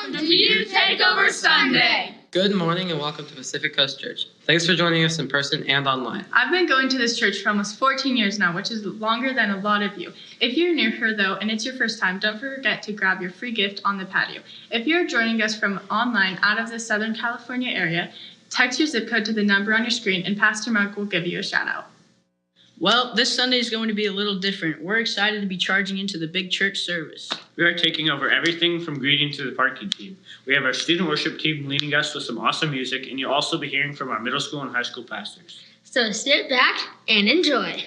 Welcome to Youth Takeover Sunday. Good morning and welcome to Pacific Coast Church. Thanks for joining us in person and online. I've been going to this church for almost 14 years now, which is longer than a lot of you. If you're new here though, and it's your first time, don't forget to grab your free gift on the patio. If you're joining us from online out of the Southern California area, text your zip code to the number on your screen and Pastor Marc will give you a shout out. Well, this Sunday is going to be a little different. We're excited to be charging into the big church service. We are taking over everything from greeting to the parking team. We have our student worship team leading us with some awesome music, and you'll also be hearing from our middle school and high school pastors. So sit back and enjoy.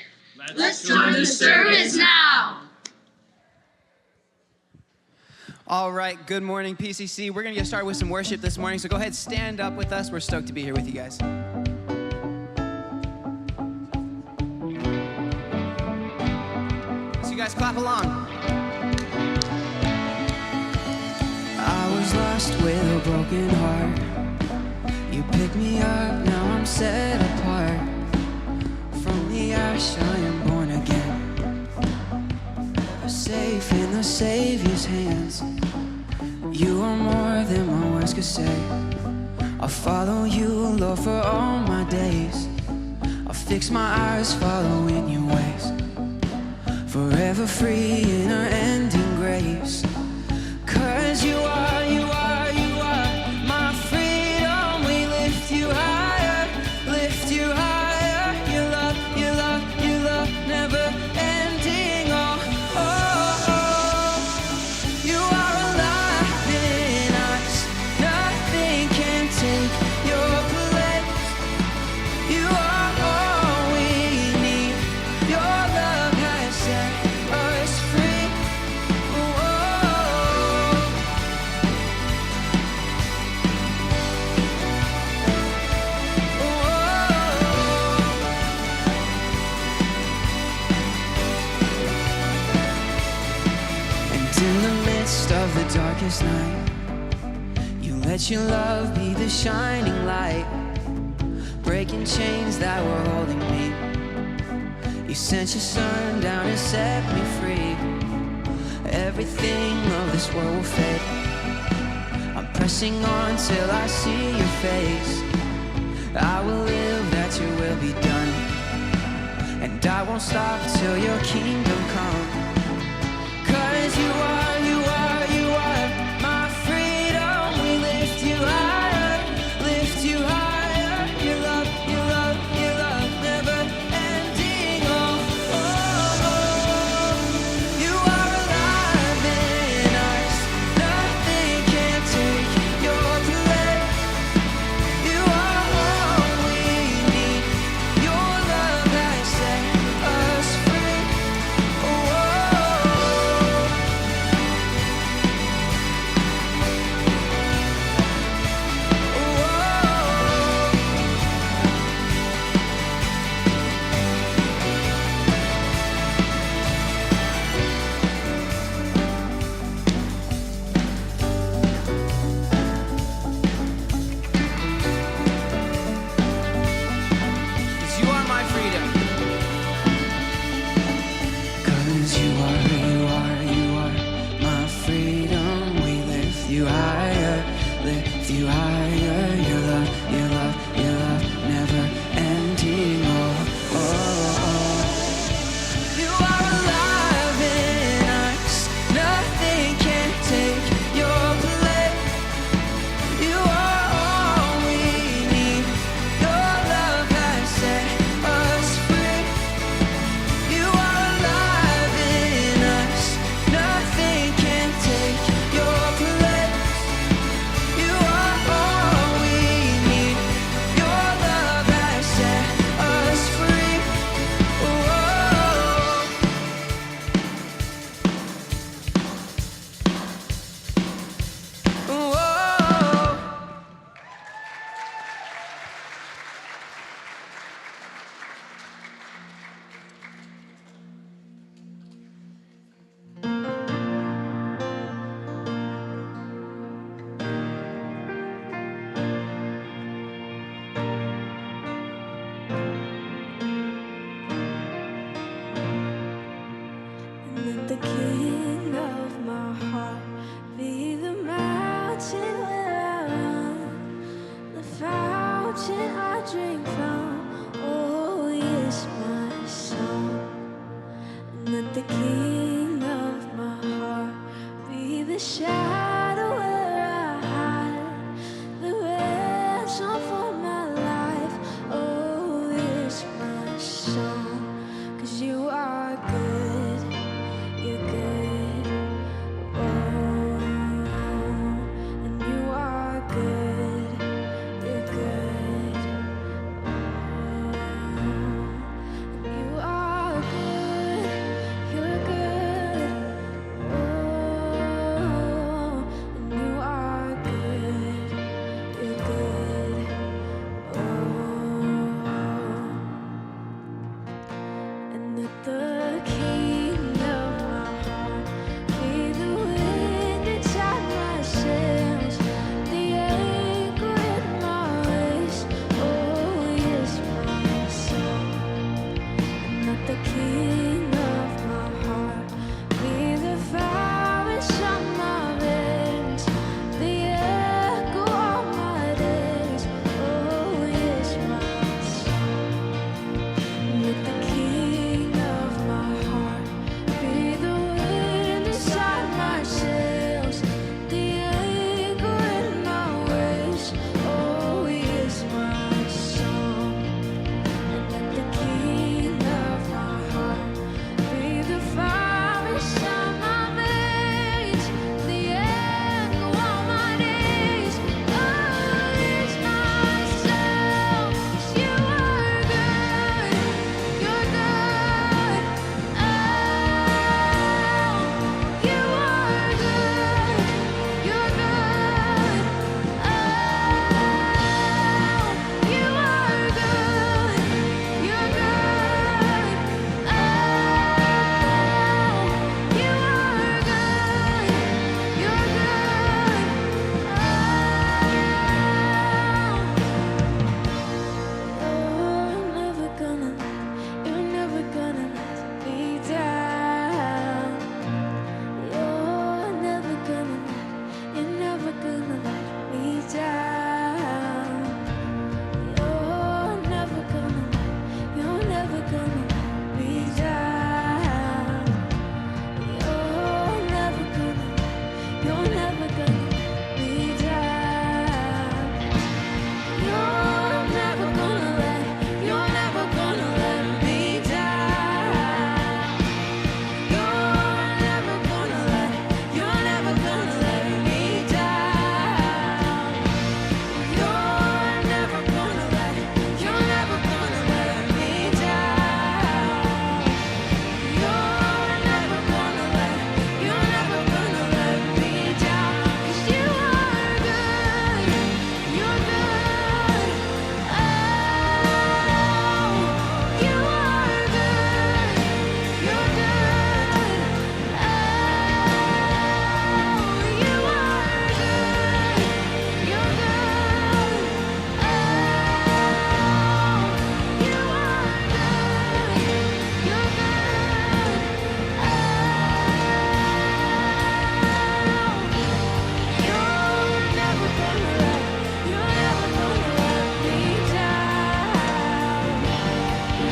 Let's join the service now. All right, good morning, PCC. We're going to get started with some worship this morning, so go ahead, stand up with us. We're stoked to be here with you guys. So you guys clap along. I was lost with a broken heart. You picked me up, now I'm set apart. From the ash I am born again. Safe in the Savior's hands. You are more than my words could say. I'll follow you, Lord, for all my days. I'll fix my eyes following your ways. Forever free in unending grace. 'Cause you are my freedom. We lift you higher, Your love, never ending. You are alive in us. Nothing can take your place. You are all we need. Your love has set us free. And in the midst of the darkest night, you let your love be the shining light, breaking chains that were holding me. You sent your son down and set me free. Everything of this world will fade. I'm pressing on till I see your face. I will live that your will be done, and I won't stop till your kingdom come. 'Cause you are my freedom. We lift you higher, Your love, never ending. You are alive in us. Nothing can take your place. You are all we need. Your love has set us free. Cause you are my freedom. Cause you are my freedom. We lift you higher, Your love, never ending. You are alive in us. Nothing can take your place. You are all we need. Your love has set us free. You are alive in us. Nothing can take your place. You are all shadow where I hide the ransom for my life. Oh, it's my song, 'cause you are good, you're good. Oh, and you are good, you're good. Oh, and you are good, you're good. Oh, and you are good, you're good. Oh, and let the King of my heart be the wind inside my sails, the anchor in my waves. Oh, yes, my song. And let the King of my heart be the fire inside my veins, the echo of my days. Oh, yes, my song. Let the King of my heart be the wind inside my sails, the anchor in my waves. Oh, yes, my song. And let the King of my heart be the fire inside my veins, the echo of my days. Oh, yes, my soul. 'Cause you are good, you're good. Oh, you are good, you're good. Oh, you are good, you're good. Oh, you are good, you're good. You're never gonna let me down. You're never gonna let me down. You're never gonna let me down. You're never gonna let me down. You're never gonna let me down. You're never gonna let me down. You're never gonna let me down. You're never gonna let me down. You're never gonna let me down. You're never gonna let me down. 'Cause you are good, you're good. Oh, you are good, you're good. Oh, you are good, you're good. Oh, you are good, you're good. You're never gonna let me down.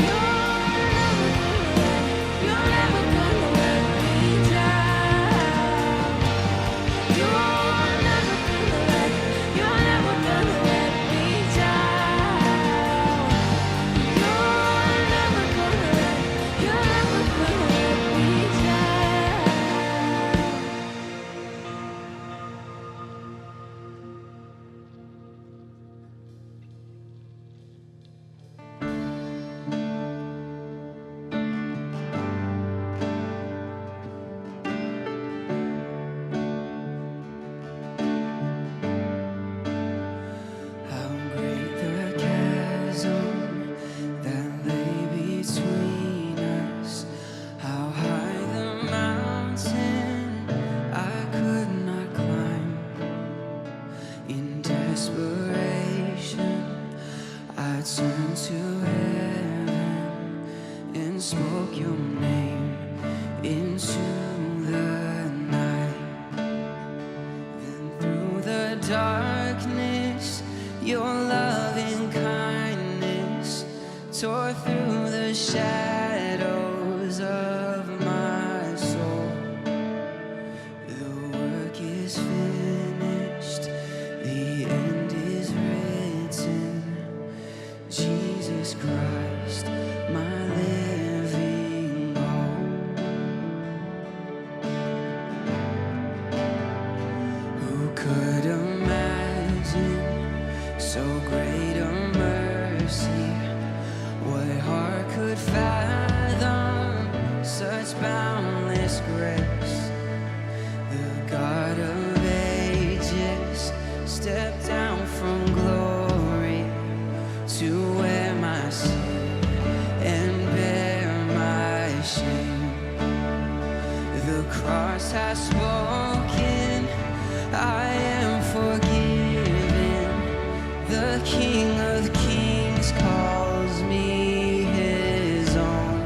You're never gonna let me down. You're never gonna let me down. You're never gonna let me down. How great the chasm that lay between us. How high the mountain I could not climb. In desperation, I turned to heaven and spoke your name into the night. Then through the darkness, your loving kindness tore through the shadows of my soul. The work So great a mercy, what heart could fathom such boundless grace? The God of ages stepped down from glory to wear my sin and bear my shame. The cross has spoken, I am forgiven. The King of Kings calls me his own.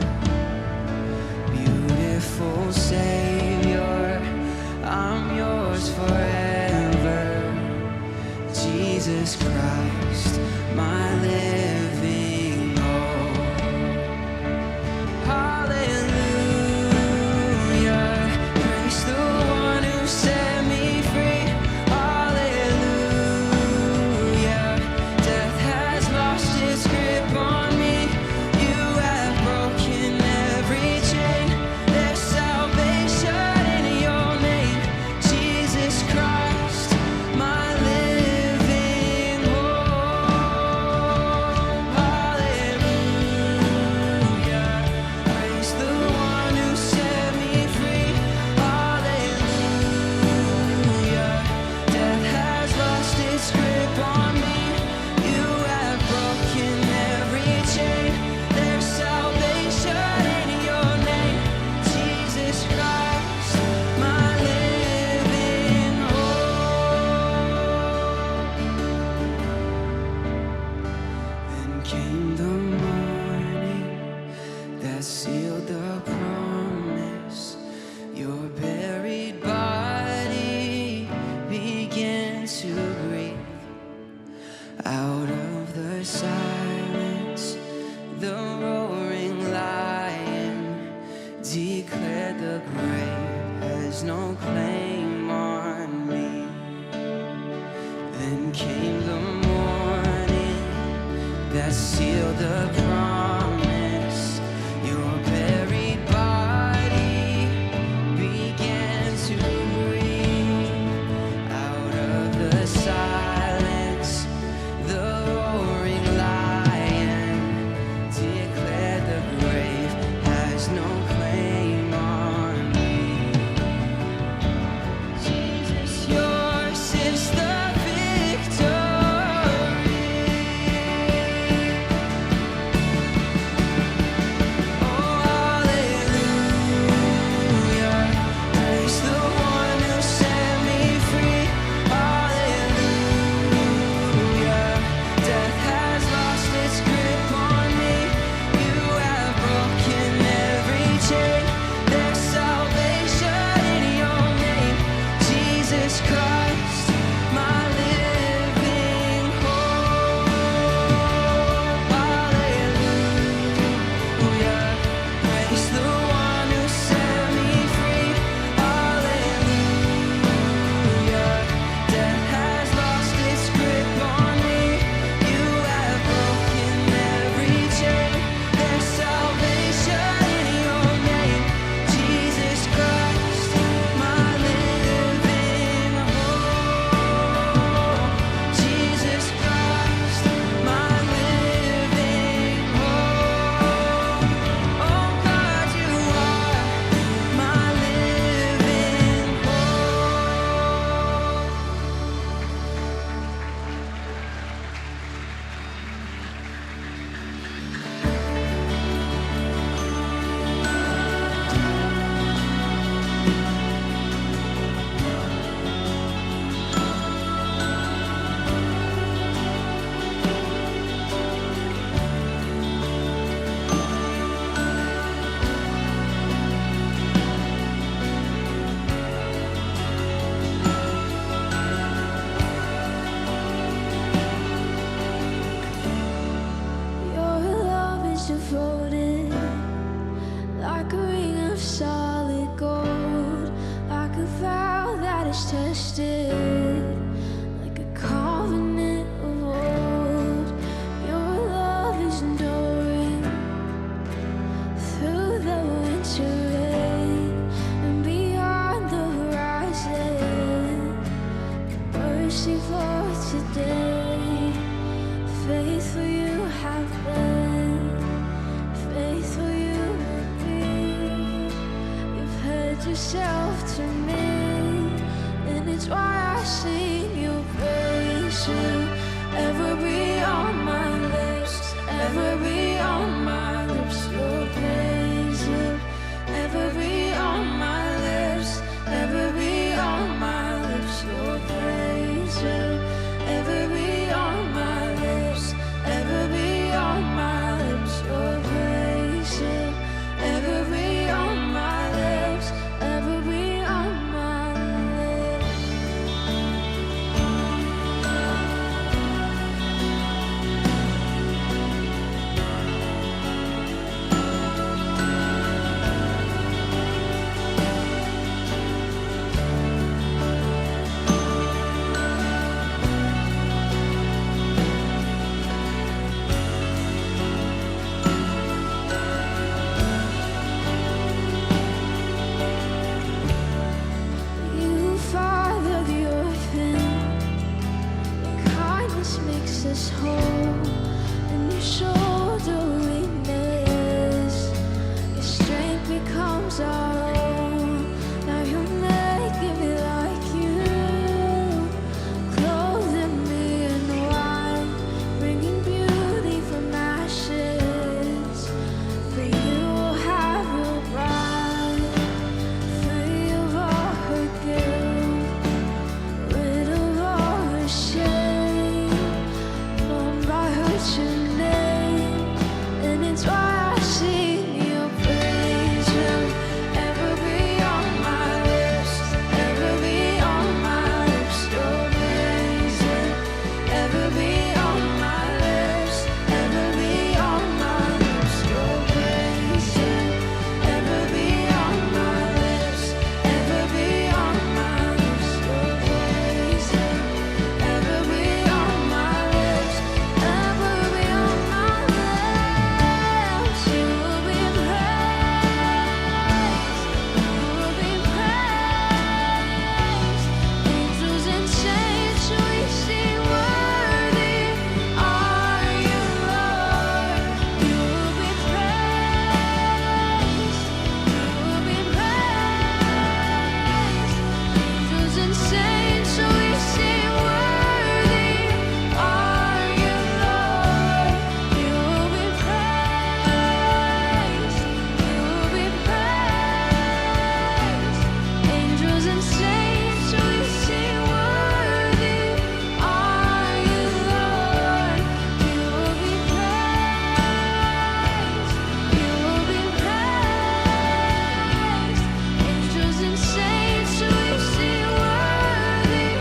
Beautiful Savior, I'm yours forever. Jesus Christ, my living hope. Hallelujah, praise the one who set me free. Hallelujah, death has lost its grip on me. You have broken every chain. There's salvation in your name, Jesus Christ, my living hope. Hallelujah, praise the one who set me free. Hallelujah, death has lost its grip on me. You have broken every chain. There's salvation in your name, Jesus Christ, my living hope. Then came the morning that sealed the promise. Your buried body began to breathe. Out of the silence, the roaring lion declared the grave has no claim on me. Then came the morning that sealed the promise. Your buried body began to breathe. Out of the silence, the roaring lion declared the grave has no claim on me. Jesus, yours is the victory. Oh, hallelujah, praise the one who set me free. Hallelujah, death has lost its grip on me. You have broken every chain. There's salvation in your name, Jesus Christ, my living hope. Hallelujah, praise the one who set me free. Hallelujah, death has lost its grip on me. You have broken every chain. There's salvation in your name, Jesus Christ, my living hope. Jesus Christ, my living hope. Oh God, you are my living hope. Your love is devoted, like a ring of solid gold, like a vow that is tested, like a covenant of old. Your love is enduring through the winter rain and beyond the horizon. Mercy for today. to me, and it's why I sing your praise. You ever be on my lips, ever be on my lips. Your praise will ever be on my lips, ever be on my lips. Your praise will ever be on my lips, ever be on my lips. Your praise will ever be on my lips, ever be on my lips. You father the orphan, your kindness makes us whole, and you shoulder weakness, your strength becomes our own. Now you're making me like you, clothing me in white, bringing beauty from ashes. For you will have your bride, free of all her guilt, rid of all her shame, known by her true name, and it's why I sing your praise. Will ever be on my lips, ever be on my lips. Your praise will ever be on my lips, ever be on my lips. Your praise will ever be on my lips, ever be on my lips. Your praise will ever be on my lips, ever be on my lips. You will be praised, you will be praised. Angels and saints we sing, worthy are you, Lord. You will be praised, you will be praised. Angels and saints we sing, worthy are you, Lord. You will be praised, you will be praised. Angels and saints we sing, worthy are you, Lord. You will be praised, you will be praised. Angels and saints we sing, worthy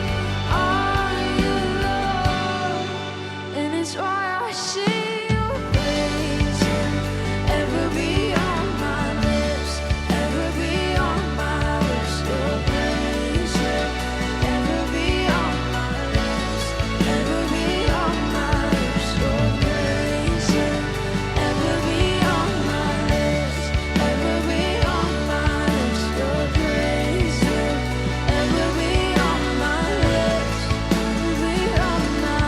are you, Lord. And it's why I sing your praise. Ever be on my lips, ever be on my lips. Your praise will ever be on my lips, ever be on my lips. Your praise will ever be on my lips, ever be on my lips. Your praise will ever be on my lips, ever be on my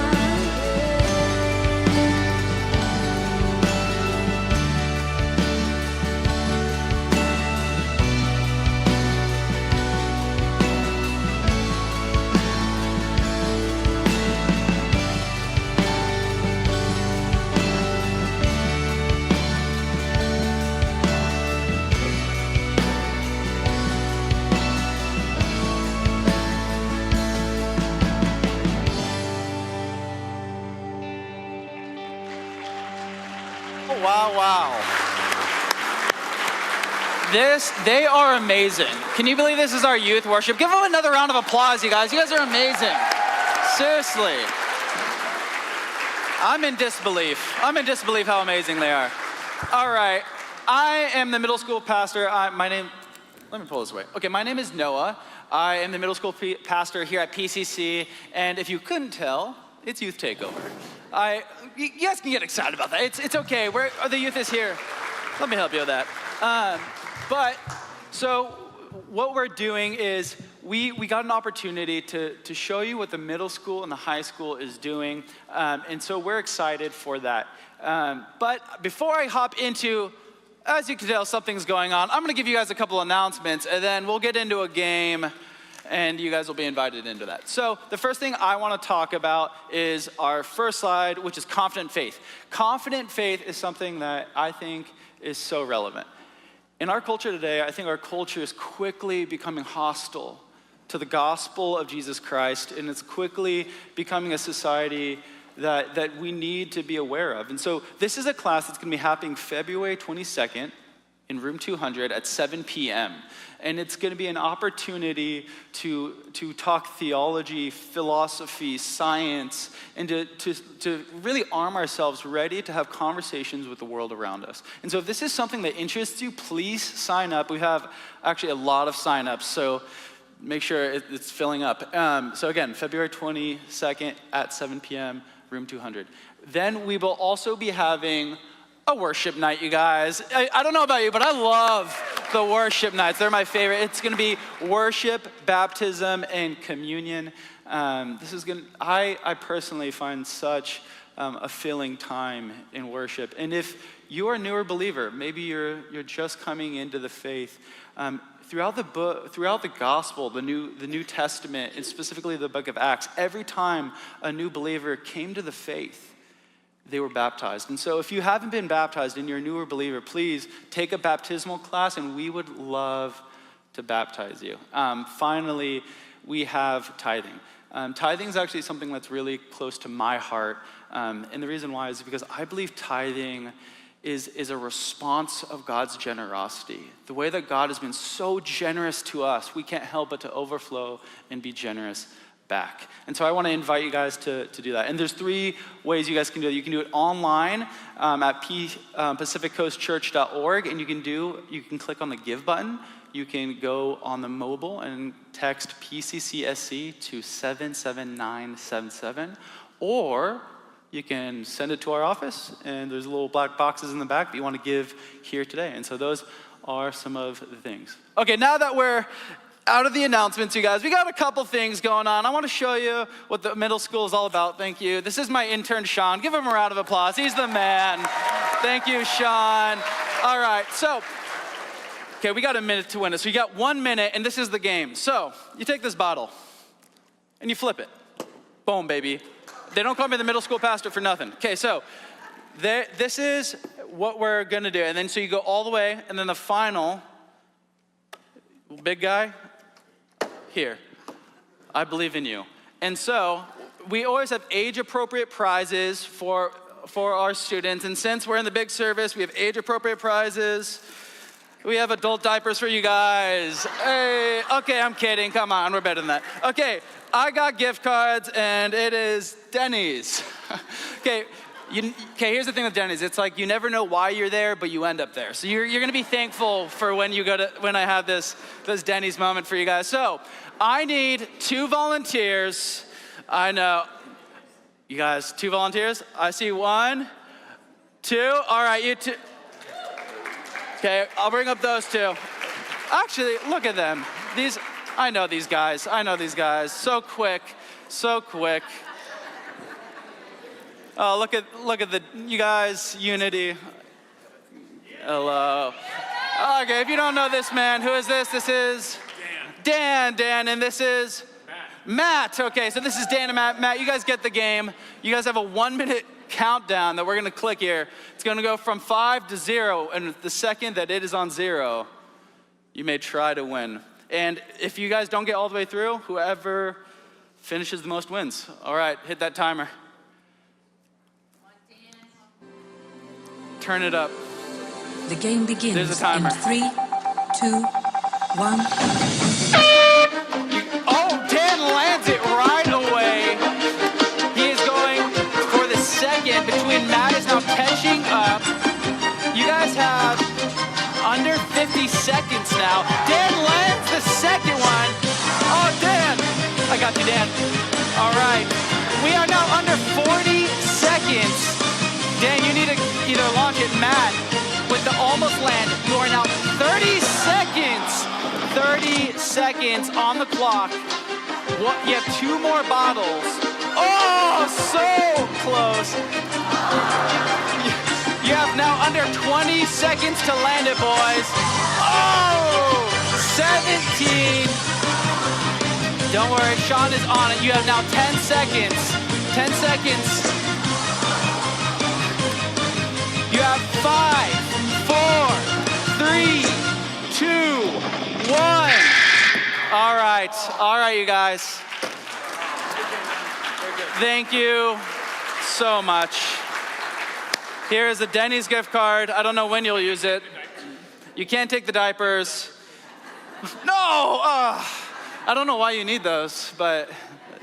Wow, wow. They are amazing. Can you believe this is our youth worship? Give them another round of applause, you guys. You guys are amazing. Seriously. I'm in disbelief. I'm in disbelief how amazing they are. All right. I am the middle school pastor. Let me pull this away. Okay, my name is Noah. I am the middle school pastor here at PCC. And if you couldn't tell, it's Youth Takeover. You guys can get excited about that. It's okay. The youth is here. Let me help you with that. So what we're doing is we got an opportunity to show you what the middle school and the high school is doing. And so we're excited for that. But before I hop into as you can tell, something's going on. I'm going to give you guys a couple announcements, and then we'll get into a game, and you guys will be invited into that. So the first thing I want to talk about is our first slide, which is confident faith. Confident faith is something that I think is so relevant. In our culture today, I think our culture is quickly becoming hostile to the gospel of Jesus Christ, and it's quickly becoming a society that we need to be aware of. And so this is a class that's going to be happening February 22nd in room 200 at 7 p.m. And it's going to be an opportunity to talk theology, philosophy, science, and to really arm ourselves ready to have conversations with the world around us. And so if this is something that interests you, please sign up. We have actually a lot of sign-ups, so make sure it's filling up. So again, February 22nd at 7 p.m., room 200. Then we will also be having a worship night, you guys. I don't know about you, but I love the worship nights. They're my favorite. It's going to be worship, baptism, and communion. I personally find such a filling time in worship. And if you are a newer believer, maybe you're just coming into the faith, throughout the gospel, the New Testament, and specifically the book of Acts, every time a new believer came to the faith, they were baptized. And so if you haven't been baptized and you're a newer believer, please take a baptismal class, and we would love to baptize you. Finally, we have tithing. Tithing is actually something that's really close to my heart. And the reason why is because I believe tithing is a response of God's generosity. The way that God has been so generous to us, we can't help but to overflow and be generous back. And so I want to invite you guys to do that. And there's 3 ways you guys can do it. You can do it online at pacificcoastchurch.org, and you can click on the give button. You can go on the mobile and text PCCSC to 77977, or you can send it to our office, and there's little black boxes in the back that you want to give here today. And so those are some of the things. Okay, now that we're out of the announcements, you guys, we got a couple things going on. I want to show you what the middle school is all about. Thank you. This is my intern, Sean. Give him a round of applause. He's the man. Thank you, Sean. All right, so, okay, we got a minute to win it. So you got 1 minute, and this is the game. So you take this bottle, and you flip it. Boom, baby. They don't call me the middle school pastor for nothing. Okay, so this is what we're going to do. And then so you go all the way, and then the final, big guy, here. I believe in you. And so we always have age-appropriate prizes for our students. And since we're in the big service, we have age-appropriate prizes. We have adult diapers for you guys. Hey, okay, I'm kidding. Come on, we're better than that. Okay, I got gift cards, and it is Denny's. Okay, here's the thing with Denny's. It's like you never know why you're there, but you end up there. So you're going to be thankful for when I have this Denny's moment for you guys. So I need 2 volunteers. I know. You guys, 2 volunteers? I see 1, 2. All right, you 2. Okay, I'll bring up those 2. Actually, look at them. I know these guys. So quick. Oh, look at you guys, unity. Hello. Okay, if you don't know this man, who is this? This is Dan, and this is Matt. Okay, so this is Dan and Matt. Matt, you guys get the game. You guys have a 1-minute countdown that we're gonna click here. It's gonna go from 5 to 0, and the second that it is on 0, you may try to win. And if you guys don't get all the way through, whoever finishes the most wins. All right, hit that timer. Turn it up. The game begins There's a timer. in 3, 2, 1. Oh, Dan lands it right away. He is going for the second between Matt is now catching up. You guys have under 50 seconds now. Dan lands the second one. Oh, Dan. I got you, Dan. All right. We are now under 40 seconds. Dan, you need to either launch it. Matt, with the almost land, you are now 30 seconds. 30 seconds on the clock. You have 2 more bottles. Oh, so close. You have now under 20 seconds to land it, boys. Oh, 17. Don't worry, Sean is on it. You have now 10 seconds. 10 seconds. You have 5, 4, 3, 2, 1. All right, you guys. Thank you so much. Here is a Denny's gift card. I don't know when you'll use it. You can't take the diapers. No! I don't know why you need those, but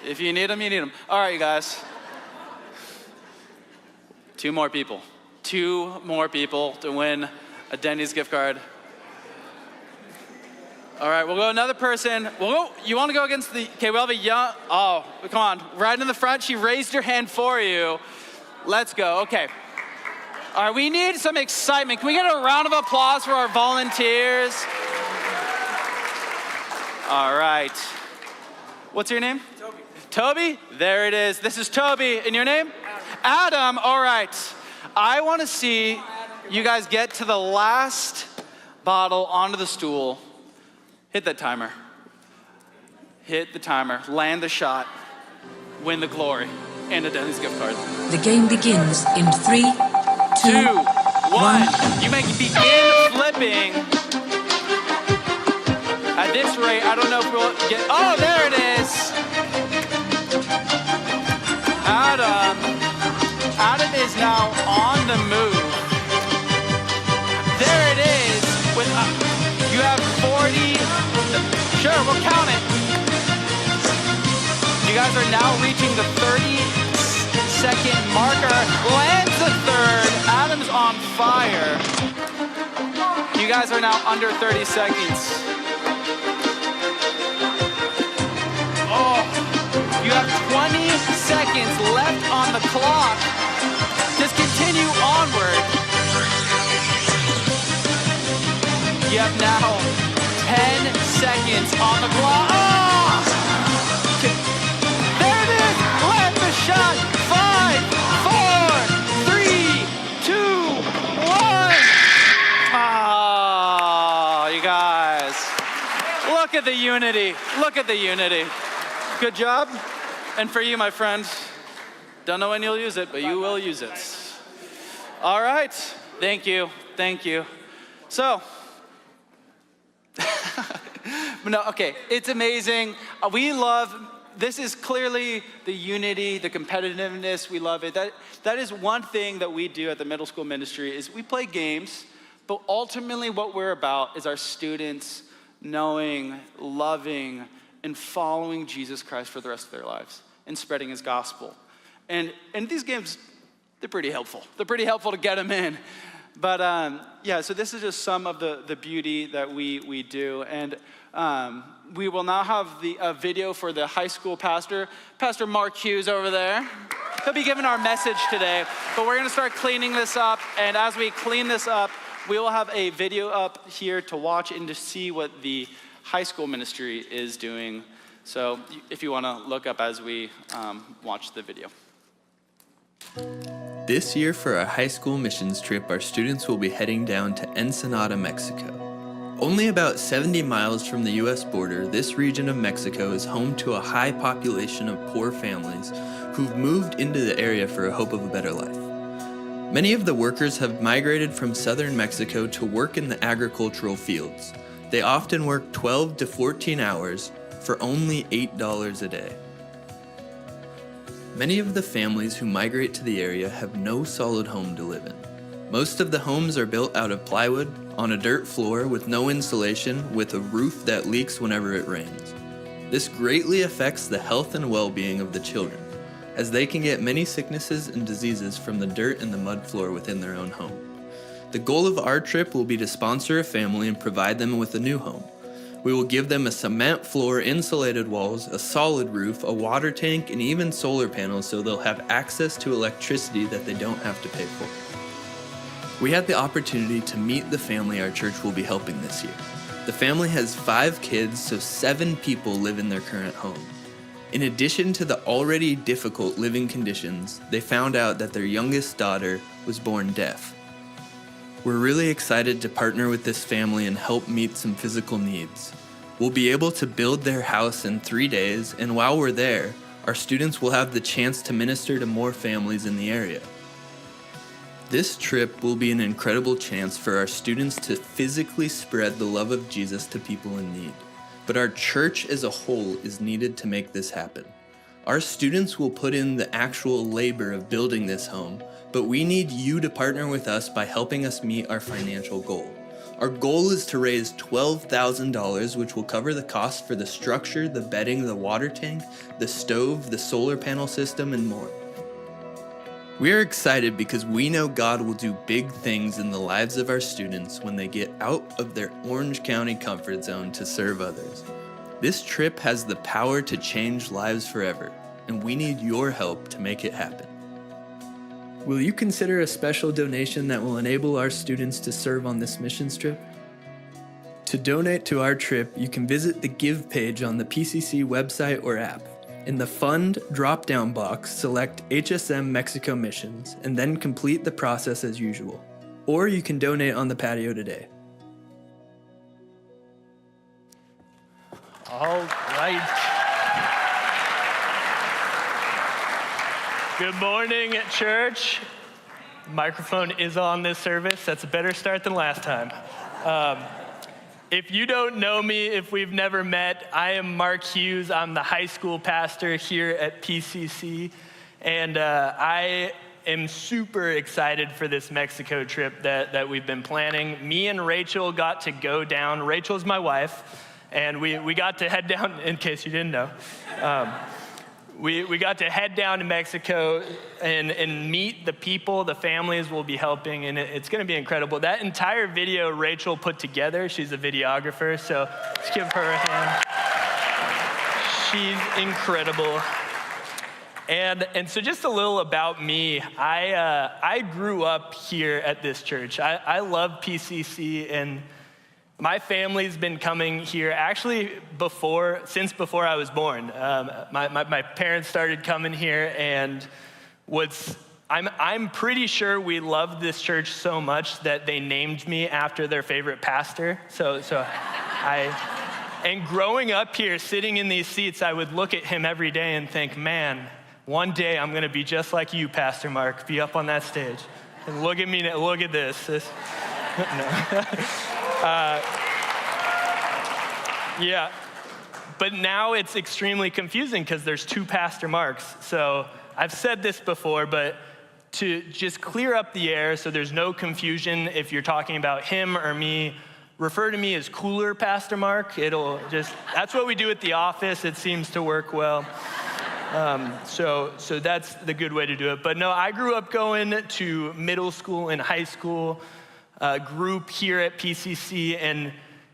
if you need them, you need them. All right, you guys. 2 more people. 2 more people to win a Denny's gift card. All right, we'll go another person. You want to go against the, okay, we'll have a young, oh, come on. Right in the front, she raised her hand for you. Let's go, okay. All right, we need some excitement. Can we get a round of applause for our volunteers? All right. What's your name? Toby. Toby? There it is. This is Toby. And your name? Adam. All right. I want to see you guys get to the last bottle onto the stool. Hit that timer. Hit the timer. Land the shot. Win the glory. And a Denny's gift card. The game begins in 3, 2, 1. You may begin flipping. At this rate, I don't know if we'll get, oh, there it is. Adam is now on the move. There it is. With you have 40. Sure, we'll count it. You guys are now reaching the 30-second marker. Lands the third. Adam's on fire. You guys are now under 30 seconds. Oh, you have 20 seconds left on the clock. Just continue onward. You have now 10 seconds on the clock. Oh! There it is. Land the shot. 5, 4, 3, 2, 1. Oh, you guys. Look at the unity. Look at the unity. Good job. And for you, my friend, don't know when you'll use it, but you will use it. All right. Thank you. Thank you. So, no, okay, it's amazing. We love, this is clearly the unity, the competitiveness, we love it. That is one thing that we do at the middle school ministry is we play games, but ultimately what we're about is our students knowing, loving, and following Jesus Christ for the rest of their lives and spreading his gospel. And these games, they're pretty helpful. They're pretty helpful to get them in. But yeah, so this is just some of the beauty that we do. And we will now have a video for the high school pastor, Pastor Marc Hughes over there. He'll be giving our message today. But we're gonna start cleaning this up. And as we clean this up, we will have a video up here to watch and to see what the high school ministry is doing. So if you wanna look up as we watch the video. This year for our high school missions trip, our students will be heading down to Ensenada, Mexico. Only about 70 miles from the US border, this region of Mexico is home to a high population of poor families who've moved into the area for a hope of a better life. Many of the workers have migrated from southern Mexico to work in the agricultural fields. They often work 12 to 14 hours for only $8 a day. Many of the families who migrate to the area have no solid home to live in. Most of the homes are built out of plywood, on a dirt floor with no insulation, with a roof that leaks whenever it rains. This greatly affects the health and well-being of the children, as they can get many sicknesses and diseases from the dirt and the mud floor within their own home. The goal of our trip will be to sponsor a family and provide them with a new home. We will give them a cement floor, insulated walls, a solid roof, a water tank, and even solar panels so they'll have access to electricity that they don't have to pay for. We had the opportunity to meet the family our church will be helping this year. The family has 5 kids, so 7 people live in their current home. In addition to the already difficult living conditions, they found out that their youngest daughter was born deaf. We're really excited to partner with this family and help meet some physical needs. We'll be able to build their house in 3 days, and while we're there, our students will have the chance to minister to more families in the area. This trip will be an incredible chance for our students to physically spread the love of Jesus to people in need. But our church as a whole is needed to make this happen. Our students will put in the actual labor of building this home, but we need you to partner with us by helping us meet our financial goal. Our goal is to raise $12,000, which will cover the cost for the structure, the bedding, the water tank, the stove, the solar panel system, and more. We are excited because we know God will do big things in the lives of our students when they get out of their Orange County comfort zone to serve others. This trip has the power to change lives forever, and we need your help to make it happen. Will you consider a special donation that will enable our students to serve on this missions trip? To donate to our trip, you can visit the Give page on the PCC website or app. In the Fund drop-down box, select HSM Mexico Missions, and then complete the process as usual. Or you can donate on the patio today. All right. Good morning, church. Microphone is on this service. That's a better start than last time. If you don't know me, if we've never met, I am Marc Hughes. I'm the high school pastor here at PCC, and I am super excited for this Mexico trip that we've been planning. Me and Rachel got to go down. Rachel's my wife, and we got to head down, in case you didn't know. We got to head down to Mexico and meet the people, the families we'll be helping, and it's going to be incredible. That entire video Rachel put together, she's a videographer, so let's give her a hand. She's incredible. And so just a little about me. I grew up here at this church. I love PCC, and my family's been coming here actually since before I was born. My parents started coming here, and I'm pretty sure we loved this church so much that they named me after their favorite pastor. And growing up here, sitting in these seats, I would look at him every day and think, man, one day I'm gonna be just like you, Pastor Marc, be up on that stage. And look at me, look at this. No. Yeah, but now it's extremely confusing because there's two Pastor Marcs. So I've said this before, but to just clear up the air so there's no confusion if you're talking about him or me, refer to me as Cooler Pastor Marc. That's what we do at the office. It seems to work well. So that's the good way to do it. But no, I grew up going to middle school and high school group here at PCC,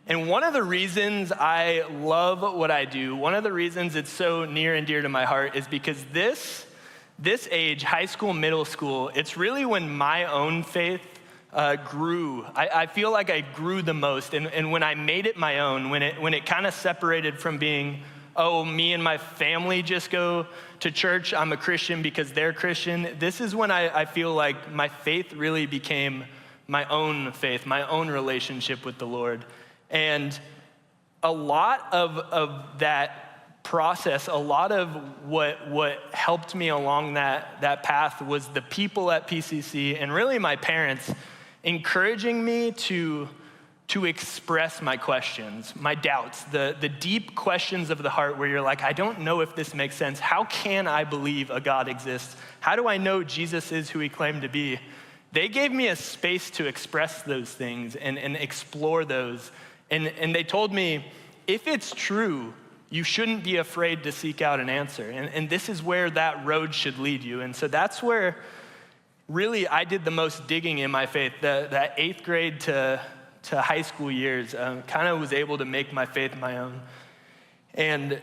and one of the reasons I love what I do, one of the reasons it's so near and dear to my heart is because this age, high school, middle school, it's really when my own faith grew. I feel like I grew the most, and when I made it my own, when it kind of separated from being, oh, me and my family just go to church, I'm a Christian because they're Christian, this is when I feel like my faith really became my own faith, my own relationship with the Lord. And a lot of that process, a lot of what helped me along that path was the people at PCC and really my parents encouraging me to express my questions, my doubts, the deep questions of the heart where you're like, I don't know if this makes sense. How can I believe a God exists? How do I know Jesus is who he claimed to be? They gave me a space to express those things and explore those. And they told me, if it's true, you shouldn't be afraid to seek out an answer. And this is where that road should lead you. And so that's where really I did the most digging in my faith. That 8th grade to high school years kind of was able to make my faith my own. And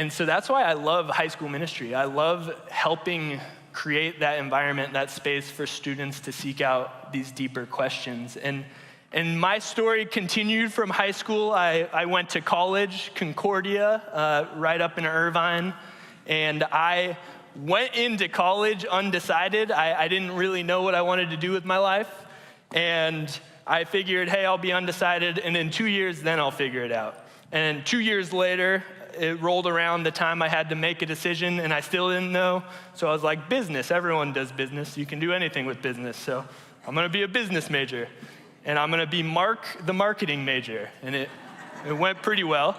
so that's why I love high school ministry. I love helping create that environment, that space for students to seek out these deeper questions. And my story continued from high school. I went to college, Concordia, right up in Irvine, and I went into college undecided. I didn't really know what I wanted to do with my life, and I figured, hey, I'll be undecided, and in 2 years, then I'll figure it out. And 2 years later, it rolled around the time I had to make a decision, and I still didn't know. So I was like, business, everyone does business. You can do anything with business. So I'm gonna be a business major, and I'm gonna be Marc, the marketing major. And it went pretty well.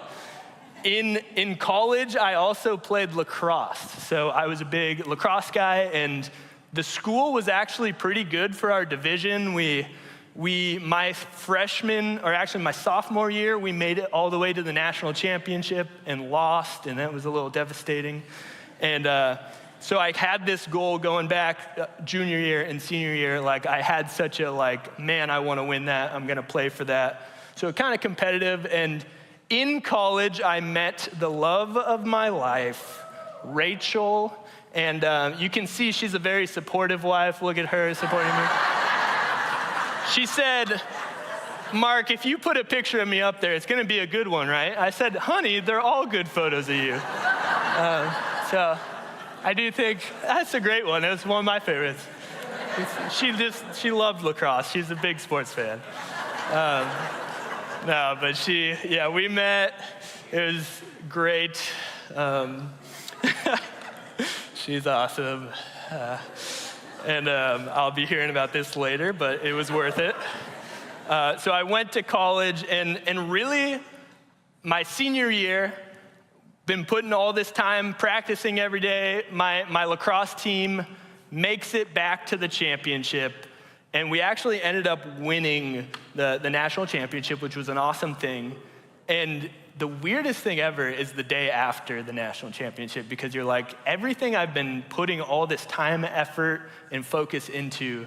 In college, I also played lacrosse. So I was a big lacrosse guy, and the school was actually pretty good for our division. My freshman, or actually my sophomore year, we made it all the way to the national championship and lost, and that was a little devastating. And so I had this goal going back junior year and senior year. Like, I had such a man, I want to win that. I'm going to play for that. So kind of competitive. And in college, I met the love of my life, Rachel. And you can see she's a very supportive wife. Look at her supporting me. She said, Marc, if you put a picture of me up there, it's going to be a good one, right? I said, honey, they're all good photos of you. So I do think that's a great one. It's one of my favorites. She loved lacrosse. She's a big sports fan. No, but we met. It was great. She's awesome. And I'll be hearing about this later, but it was worth it. So I went to college, and really, my senior year, been putting all this time practicing every day. My lacrosse team makes it back to the championship, and we actually ended up winning the national championship, which was an awesome thing. And the weirdest thing ever is the day after the national championship, because you're like, everything I've been putting all this time, effort, and focus into,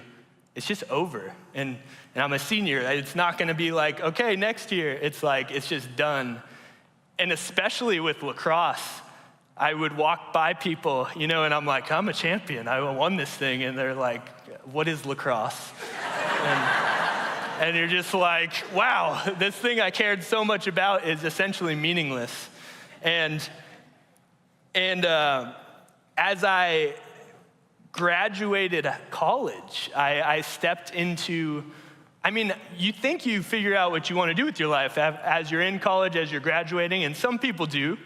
it's just over. And I'm a senior. It's not gonna be like, okay, next year. It's like, it's just done. And especially with lacrosse, I would walk by people, and I'm like, I'm a champion. I won this thing. And they're like, what is lacrosse? And you're just like, wow, this thing I cared so much about is essentially meaningless. And as I graduated college, I stepped into, you think you figure out what you want to do with your life as you're in college, as you're graduating, and some people do.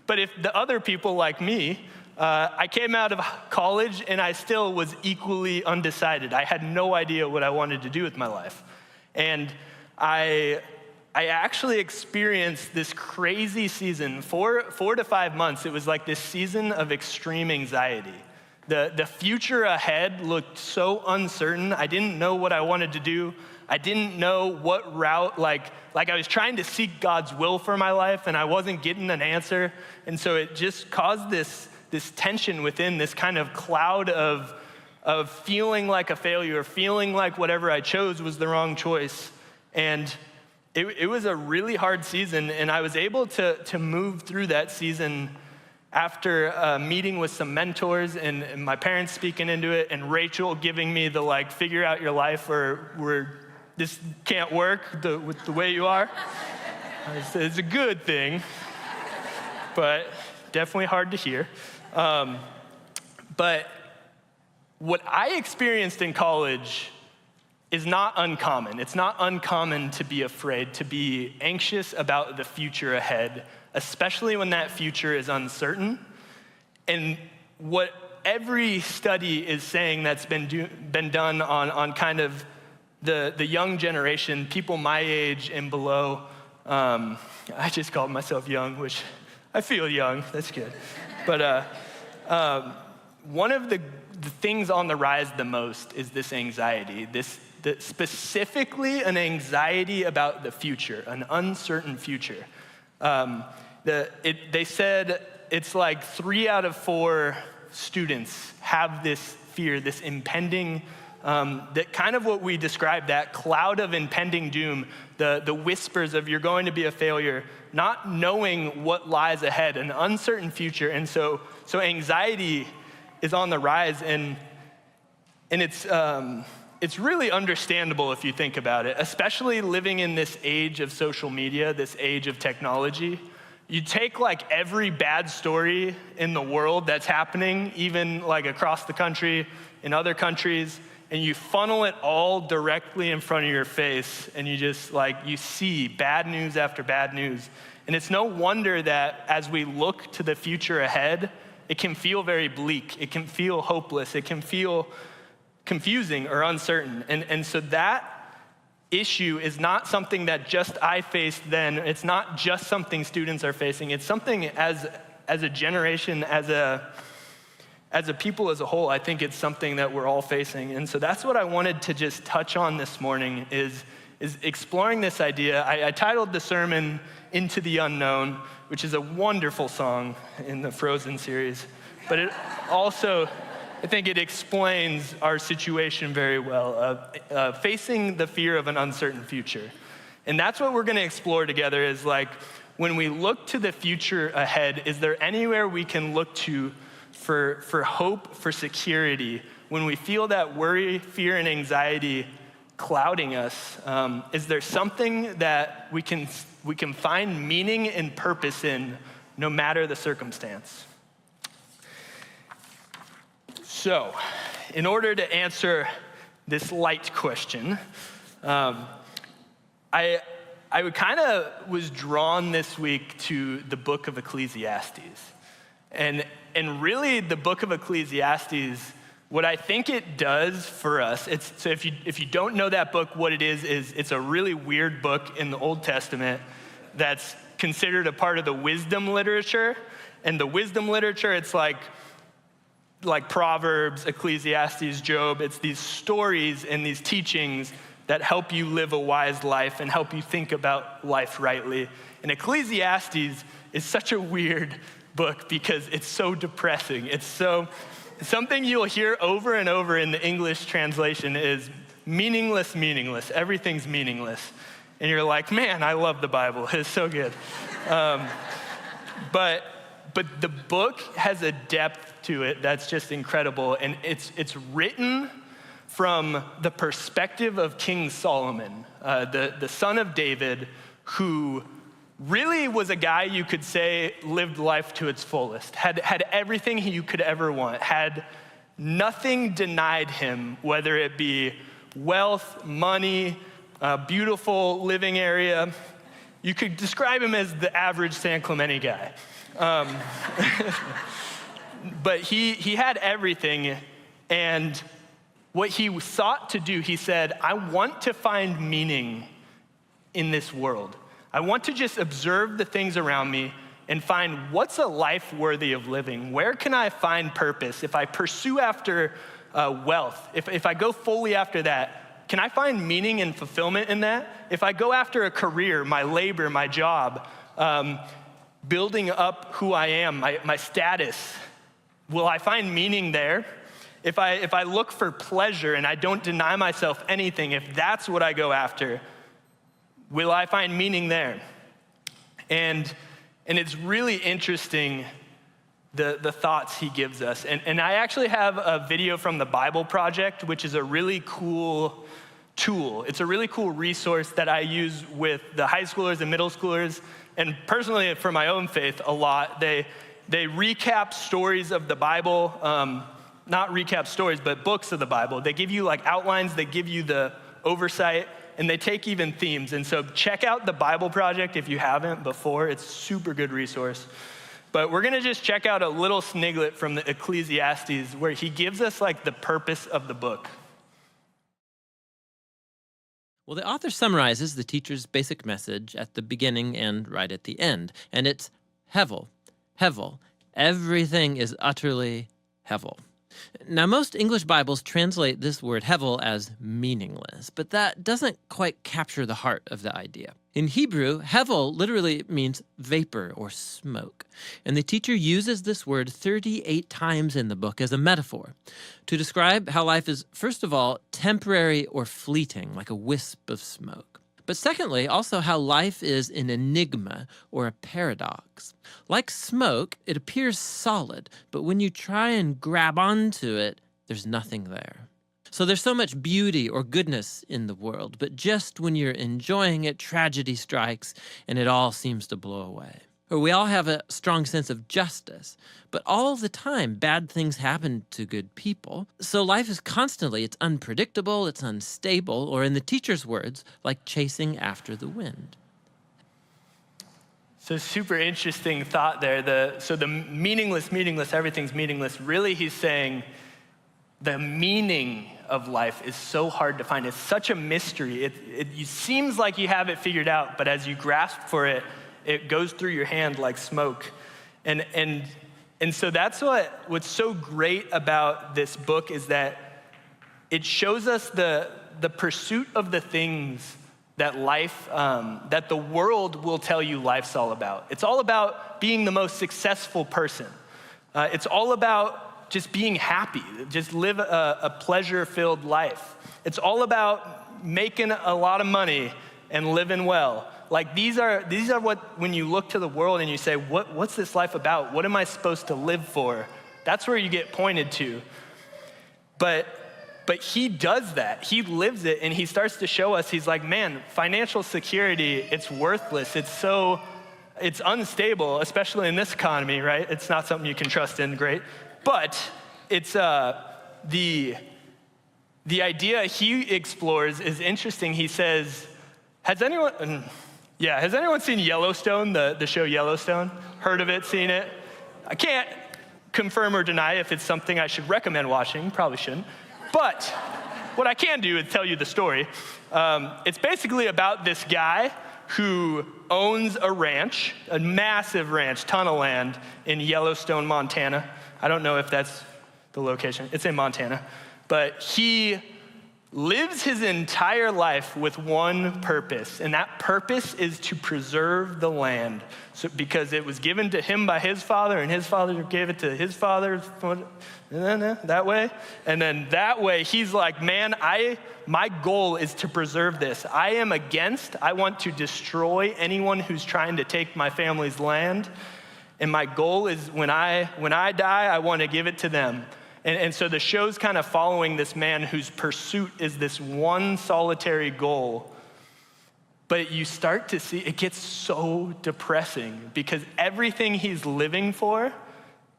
But if the other people like me, I came out of college and I still was equally undecided. I had no idea what I wanted to do with my life. And I actually experienced this crazy season, 4 to 5 months. It was like this season of extreme anxiety. The future ahead looked so uncertain. I didn't know what I wanted to do. I didn't know what route, like I was trying to seek God's will for my life, and I wasn't getting an answer. And so it just caused this tension within, this kind of cloud of feeling like a failure, feeling like whatever I chose was the wrong choice. And it was a really hard season, and I was able to move through that season after meeting with some mentors and my parents speaking into it, and Rachel giving me the figure out your life, or this can't work with the way you are. It's a good thing, but definitely hard to hear. But what I experienced in college is not uncommon. It's not uncommon to be afraid, to be anxious about the future ahead, especially when that future is uncertain. And what every study is saying that's been done on kind of the young generation, people my age and below, I just called myself young, which I feel young, that's good. But one of the things on the rise the most is this anxiety, specifically an anxiety about the future, an uncertain future. They said it's like 3 out of 4 students have this fear, this impending, that kind of what we described, that cloud of impending doom, the whispers of you're going to be a failure, not knowing what lies ahead, an uncertain future. And so anxiety is on the rise, and it's really understandable if you think about it, especially living in this age of social media, this age of technology. You take every bad story in the world that's happening, even across the country, in other countries, and you funnel it all directly in front of your face, and you just you see bad news after bad news. And it's no wonder that as we look to the future ahead, it can feel very bleak. It can feel hopeless. It can feel confusing or uncertain. And so that issue is not something that just I faced then. It's not just something students are facing. It's something as a generation, as a people as a whole, I think it's something that we're all facing. And so that's what I wanted to just touch on this morning is exploring this idea. I titled the sermon, Into the Unknown, which is a wonderful song in the Frozen series. But it also, I think it explains our situation very well, facing the fear of an uncertain future. And that's what we're gonna explore together is when we look to the future ahead, is there anywhere we can look to for hope, for security, when we feel that worry, fear, and anxiety clouding us? Is there something that we can find meaning and purpose in, no matter the circumstance? So, in order to answer this light question, I was drawn this week to the book of Ecclesiastes. And really, the book of Ecclesiastes, what I think it does for us, so if you don't know that book, what it is it's a really weird book in the Old Testament that's considered a part of the wisdom literature. And the wisdom literature, it's like Proverbs, Ecclesiastes, Job. It's these stories and these teachings that help you live a wise life and help you think about life rightly. And Ecclesiastes is such a weird book because it's so depressing. It's something you'll hear over and over in the English translation is meaningless. Everything's meaningless. And you're like, man, I love the Bible. It's so good. But the book has a depth to it that's just incredible. And it's written from the perspective of King Solomon, the son of David, who really was a guy you could say lived life to its fullest, had everything you could ever want, had nothing denied him, whether it be wealth, money, beautiful living area. You could describe him as the average San Clemente guy. But he had everything, and what he sought to do, he said, I want to find meaning in this world. I want to just observe the things around me and find what's a life worthy of living. Where can I find purpose? If I pursue after wealth, if I go fully after that, can I find meaning and fulfillment in that? If I go after a career, my labor, my job, building up who I am, my status, will I find meaning there? If I look for pleasure and I don't deny myself anything, if that's what I go after, will I find meaning there? And it's really interesting, the thoughts he gives us. And I actually have a video from the Bible Project, which is a really cool tool. It's a really cool resource that I use with the high schoolers and middle schoolers, and personally for my own faith a lot. They recap stories of the Bible, not recap stories, but books of the Bible. They give you outlines, they give you the oversight, and they take even themes. And so check out the Bible Project if you haven't before. It's a super good resource. But we're gonna just check out a little sniglet from the Ecclesiastes where he gives us the purpose of the book. Well, the author summarizes the teacher's basic message at the beginning and right at the end. And it's Hevel, Hevel. Everything is utterly Hevel. Now, most English Bibles translate this word Hevel as meaningless, but that doesn't quite capture the heart of the idea. In Hebrew, Hevel literally means vapor or smoke, and the teacher uses this word 38 times in the book as a metaphor to describe how life is, first of all, temporary or fleeting, like a wisp of smoke. But secondly, also how life is an enigma or a paradox. Like smoke, it appears solid, but when you try and grab onto it, there's nothing there. So there's so much beauty or goodness in the world, but just when you're enjoying it, tragedy strikes and it all seems to blow away. Or we all have a strong sense of justice. But all the time, bad things happen to good people. So life is constantly, it's unpredictable, it's unstable, or in the teacher's words, like chasing after the wind. So super interesting thought there. So the meaningless, everything's meaningless. Really, he's saying the meaning of life is so hard to find. It's such a mystery. It seems like you have it figured out, but as you grasp for it, it goes through your hand like smoke. And so that's what's so great about this book is that it shows us the pursuit of the things that life, that the world will tell you life's all about. It's all about being the most successful person. It's all about just being happy, just live a pleasure-filled life. It's all about making a lot of money and living well. Like these are what, when you look to the world and you say, what's this life about? What am I supposed to live for? That's where you get pointed to. But he does that. He lives it, and he starts to show us, he's like, man, financial security, it's worthless. It's unstable, especially in this economy, right? It's not something you can trust in, great. But it's the idea he explores is interesting. He says, has anyone seen Yellowstone, the show Yellowstone? Heard of it, seen it? I can't confirm or deny if it's something I should recommend watching, probably shouldn't. But what I can do is tell you the story. It's basically about this guy who owns a ranch, a massive ranch, ton of land in Yellowstone, Montana. I don't know if that's the location. It's in Montana. But he lives his entire life with one purpose, and that purpose is to preserve the land. So, because it was given to him by his father, and his father gave it to his father, that way. And then that way, he's like, man, my goal is to preserve this. I want to destroy anyone who's trying to take my family's land. And my goal is when I die, I want to give it to them. And so the show's kind of following this man whose pursuit is this one solitary goal. But you start to see, it gets so depressing because everything he's living for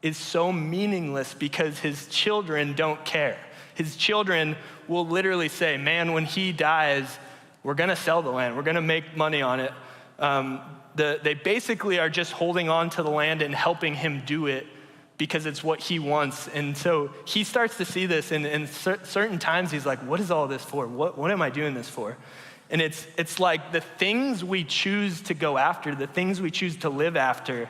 is so meaningless because his children don't care. His children will literally say, man, when he dies, we're gonna sell the land, we're gonna make money on it. They basically are just holding on to the land and helping him do it because it's what he wants. And so he starts to see this, and certain times he's like, what is all this for? What am I doing this for? And it's like the things we choose to go after, the things we choose to live after,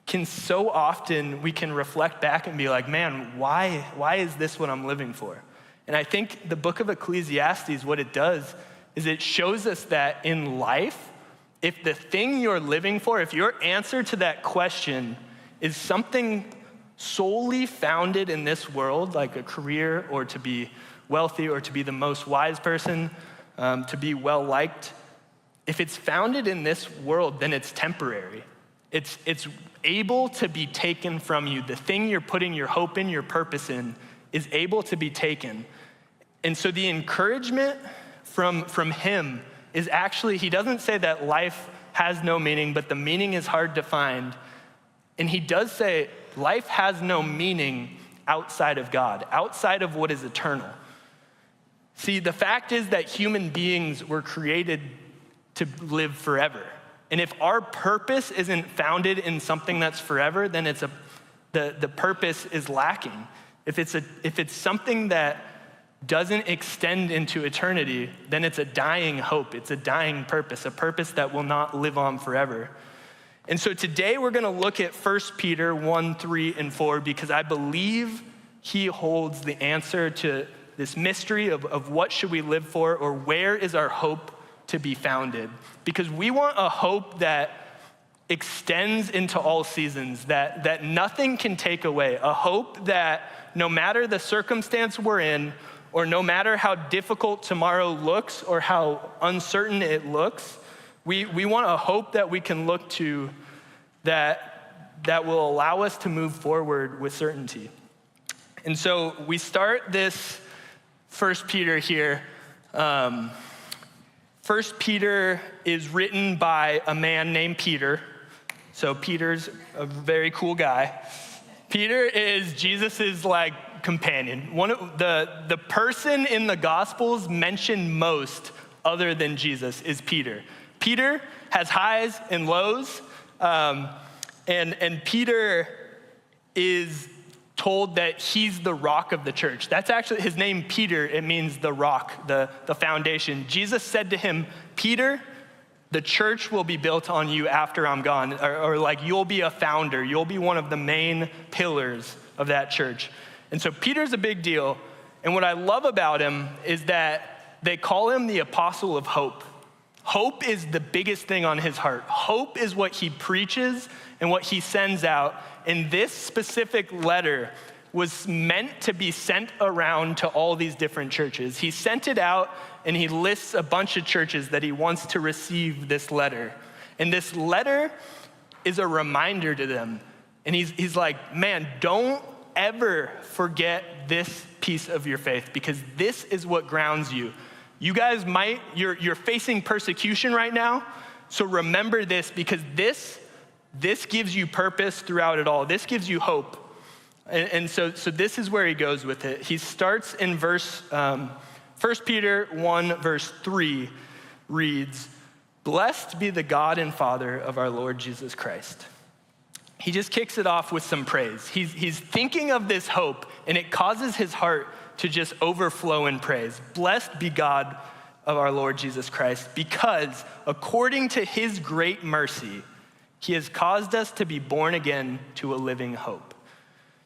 can so often, we can reflect back and be like, man, why is this what I'm living for? And I think the book of Ecclesiastes, what it does is it shows us that in life, if the thing you're living for, if your answer to that question is something solely founded in this world, like a career or to be wealthy or to be the most wise person, to be well-liked, if it's founded in this world, then it's temporary. It's able to be taken from you. The thing you're putting your hope in, your purpose in, is able to be taken. And so the encouragement from him is actually, he doesn't say that life has no meaning, but the meaning is hard to find. And he does say life has no meaning outside of God, outside of what is eternal. See, the fact is that human beings were created to live forever. And if our purpose isn't founded in something that's forever, then the purpose is lacking. If it's something that doesn't extend into eternity, then it's a dying hope. It's a dying purpose, a purpose that will not live on forever. And so today we're gonna look at 1 Peter 1, 3, and 4, because I believe he holds the answer to this mystery of what should we live for, or where is our hope to be founded. Because we want a hope that extends into all seasons, that nothing can take away. A hope that no matter the circumstance we're in, or no matter how difficult tomorrow looks or how uncertain it looks, we want a hope that we can look to that will allow us to move forward with certainty. And so we start this 1 Peter here. 1 Peter is written by a man named Peter. So Peter's a very cool guy. Peter is Jesus's companion. One of the person in the Gospels mentioned most other than Jesus is Peter. Peter has highs and lows, and Peter is told that he's the rock of the church. That's actually his name, Peter. It means the rock, the foundation. Jesus said to him, Peter, the church will be built on you after I'm gone, or you'll be a founder. You'll be one of the main pillars of that church. And so Peter's a big deal. And what I love about him is that they call him the apostle of hope. Hope is the biggest thing on his heart. Hope is what he preaches and what he sends out. And this specific letter was meant to be sent around to all these different churches. He sent it out and he lists a bunch of churches that he wants to receive this letter. And this letter is a reminder to them. And he's like, man, don't ever forget this piece of your faith, because this is what grounds you. You guys you're facing persecution right now, so remember this, because this gives you purpose throughout it all. This gives you hope. And so this is where he goes with it. He starts in 1 Peter 1, verse 3 reads, "Blessed be the God and Father of our Lord Jesus Christ." He just kicks it off with some praise. He's thinking of this hope, and it causes his heart to just overflow in praise. Blessed be God of our Lord Jesus Christ, because according to his great mercy, he has caused us to be born again to a living hope.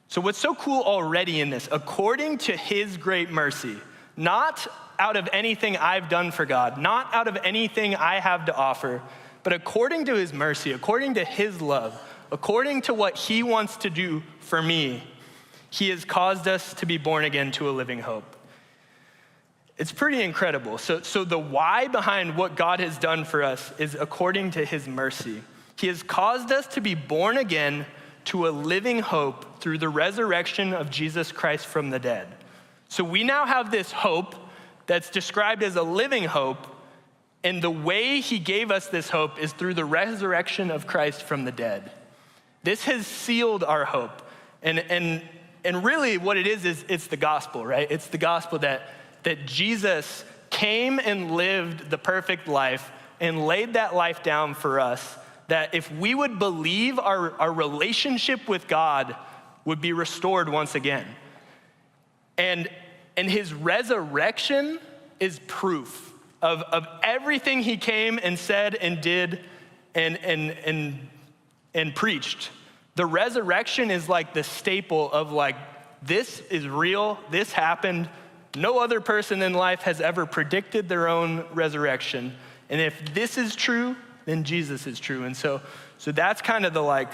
So what's so cool already in this, according to his great mercy, not out of anything I've done for God, not out of anything I have to offer, but according to his mercy, according to his love, according to what he wants to do for me, he has caused us to be born again to a living hope. It's pretty incredible. So the why behind what God has done for us is according to his mercy. He has caused us to be born again to a living hope through the resurrection of Jesus Christ from the dead. So we now have this hope that's described as a living hope, and the way he gave us this hope is through the resurrection of Christ from the dead. This has sealed our hope. And really what it is it's the gospel, right? It's the gospel that Jesus came and lived the perfect life and laid that life down for us, that if we would believe, our relationship with God would be restored once again. And his resurrection is proof of everything he came and said and did and preached. The resurrection is like the staple of this is real, this happened. No other person in life has ever predicted their own resurrection. And if this is true, then Jesus is true. And so that's kind of the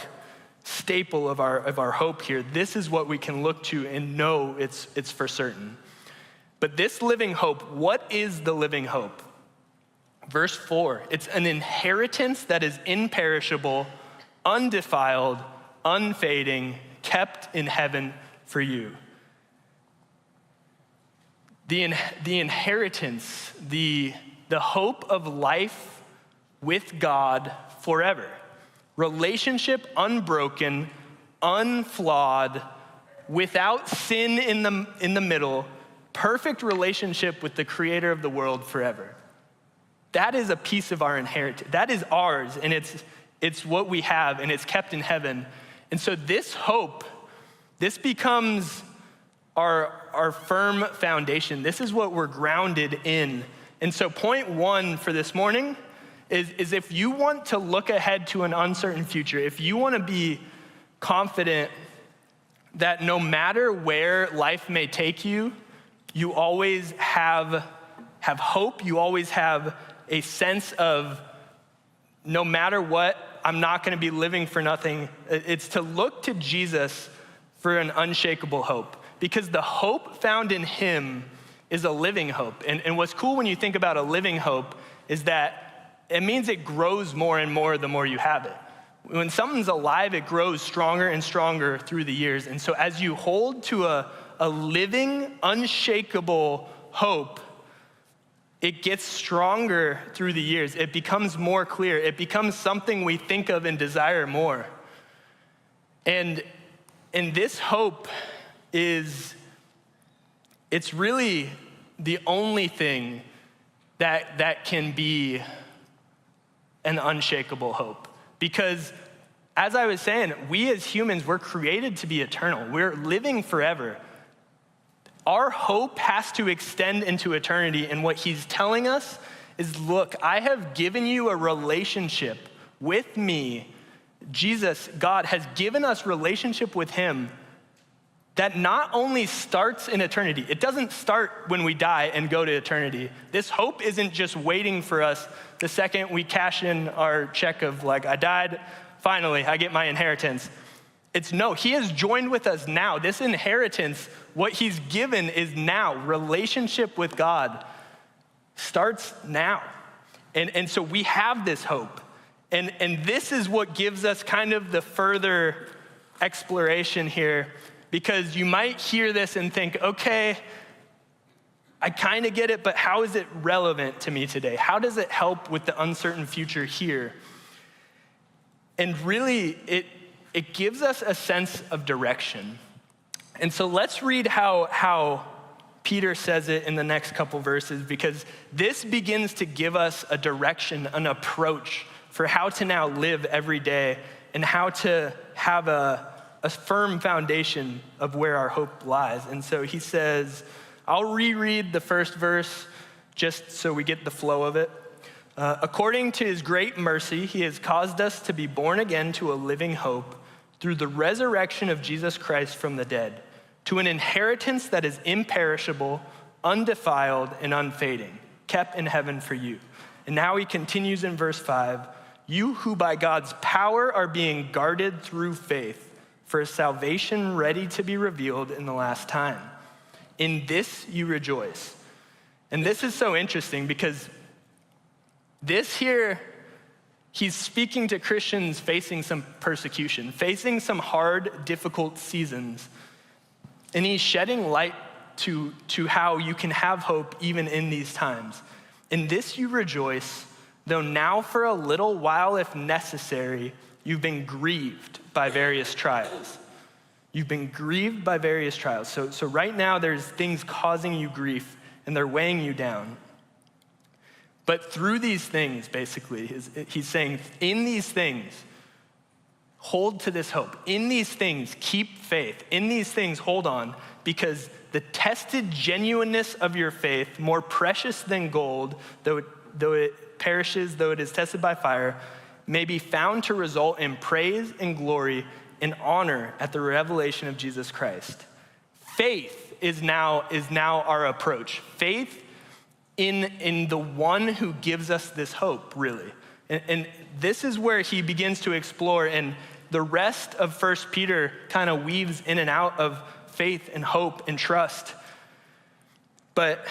staple of our hope here. This is what we can look to and know it's for certain. But this living hope, what is the living hope? Verse 4, it's an inheritance that is imperishable, undefiled, unfading, kept in heaven for you. The inheritance, the hope of life with God forever. Relationship unbroken, unflawed, without sin in the middle, perfect relationship with the creator of the world forever. That is a piece of our inheritance. That is ours, and it's what we have, and it's kept in heaven. And so this hope, this becomes our firm foundation. This is what we're grounded in. And so point one for this morning is if you want to look ahead to an uncertain future, if you want to be confident that no matter where life may take you, you always have hope, you always have a sense of no matter what, I'm not going to be living for nothing. It's to look to Jesus for an unshakable hope, because the hope found in him is a living hope. And what's cool when you think about a living hope is that it means it grows more and more the more you have it. When something's alive, it grows stronger and stronger through the years. And so as you hold to a living, unshakable hope, it gets stronger through the years. It becomes more clear. It becomes something we think of and desire more. And this hope it's really the only thing that can be an unshakable hope. Because as I was saying, we as humans, we're created to be eternal. We're living forever. Our hope has to extend into eternity, and what he's telling us is, look, I have given you a relationship with me. Jesus, God, has given us relationship with him that not only starts in eternity. It doesn't start when we die and go to eternity. This hope isn't just waiting for us the second we cash in our check of like, I died, finally, I get my inheritance. It's no, he has joined with us now. This inheritance, what he's given is now. Relationship with God starts now. And so we have this hope. And this is what gives us kind of the further exploration here, because you might hear this and think, okay, I kind of get it, but how is it relevant to me today? How does it help with the uncertain future here? And really, it gives us a sense of direction. And so let's read how Peter says it in the next couple verses, because this begins to give us a direction, an approach for how to now live every day and how to have a firm foundation of where our hope lies. And so he says, I'll reread the first verse just so we get the flow of it. According to his great mercy, he has caused us to be born again to a living hope through the resurrection of Jesus Christ from the dead, to an inheritance that is imperishable, undefiled, and unfading, kept in heaven for you. And now he continues in verse 5, you who by God's power are being guarded through faith for a salvation ready to be revealed in the last time. In this you rejoice. And this is so interesting because this here, he's speaking to Christians facing some persecution, facing some hard, difficult seasons. And he's shedding light to how you can have hope even in these times. In this you rejoice, though now for a little while, if necessary, you've been grieved by various trials. You've been grieved by various trials. So right now there's things causing you grief and they're weighing you down. But through these things, basically, he's saying, in these things, hold to this hope. In these things, keep faith. In these things, hold on, because the tested genuineness of your faith, more precious than gold, though it perishes, though it is tested by fire, may be found to result in praise and glory and honor at the revelation of Jesus Christ. Faith is now our approach. Faith in the one who gives us this hope, really. And this is where he begins to explore, and the rest of 1 Peter kind of weaves in and out of faith and hope and trust. But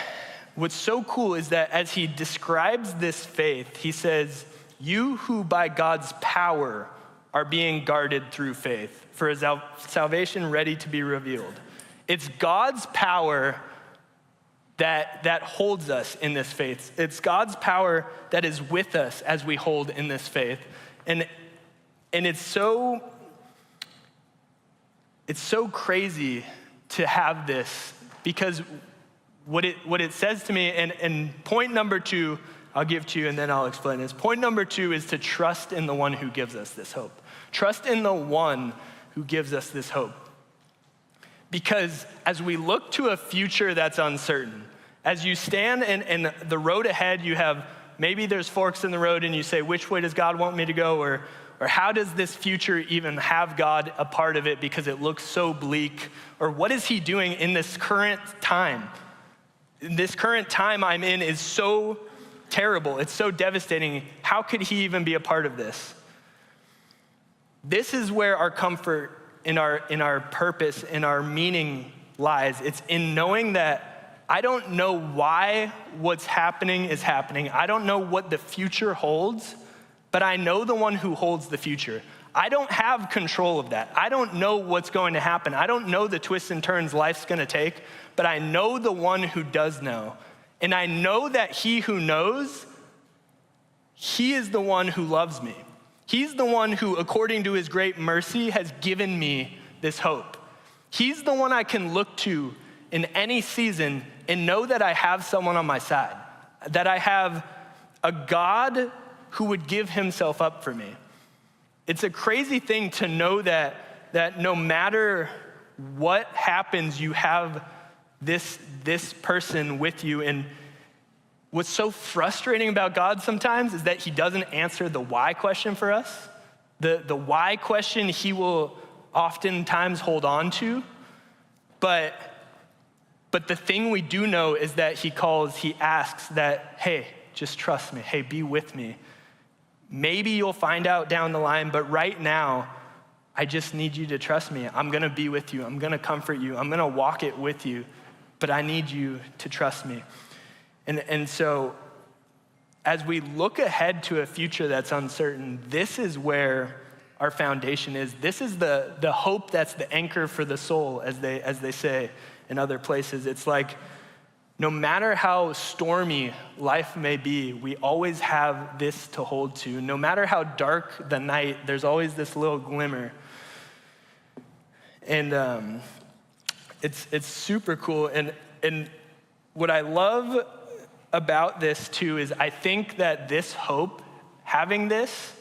what's so cool is that as he describes this faith, he says, you who by God's power are being guarded through faith for a salvation ready to be revealed. It's God's power that holds us in this faith. It's God's power that is with us as we hold in this faith. And it's so crazy to have this, because what it says to me, and point number 2, I'll give to you and then I'll explain this. Point number 2 is to trust in the one who gives us this hope. Trust in the one who gives us this hope. Because as we look to a future that's uncertain, as you stand in the road ahead, you have, maybe there's forks in the road and you say, which way does God want me to go? Or how does this future even have God a part of it because it looks so bleak? Or what is he doing in this current time? This current time I'm in is so terrible. It's so devastating. How could he even be a part of this? This is where our comfort in our purpose, in our meaning lies. It's in knowing that I don't know why what's happening is happening. I don't know what the future holds, but I know the one who holds the future. I don't have control of that. I don't know what's going to happen. I don't know the twists and turns life's going to take, but I know the one who does know. And I know that he who knows, he is the one who loves me. He's the one who, according to his great mercy, has given me this hope. He's the one I can look to in any season and know that I have someone on my side, that I have a God who would give himself up for me. It's a crazy thing to know that no matter what happens, you have this person with you. And what's so frustrating about God sometimes is that he doesn't answer the why question for us. The why question he will oftentimes hold on to. But the thing we do know is that he asks that, hey, just trust me. Hey, be with me. Maybe you'll find out down the line, but right now, I just need you to trust me. I'm gonna be with you. I'm gonna comfort you. I'm gonna walk it with you, but I need you to trust me. And so as we look ahead to a future that's uncertain, this is where our foundation is. This is the hope that's the anchor for the soul, as they say in other places. It's like, no matter how stormy life may be, we always have this to hold to. No matter how dark the night, there's always this little glimmer. And it's super cool. And what I love about this too is I think that this hope, having this,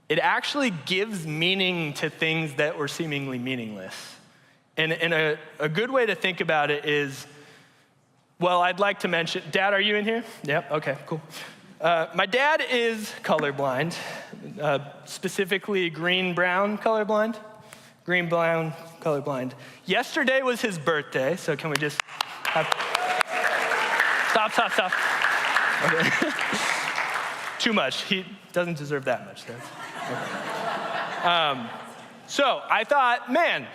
it actually gives meaning to things that were seemingly meaningless. And a good way to think about it is, well, I'd like to mention, Dad, are you in here? Yep, okay, cool. My dad is colorblind, specifically green-brown colorblind. Green-brown colorblind. Yesterday was his birthday, so can we just have... Stop. Okay. Too much. He doesn't deserve that much. Okay. So I thought, man,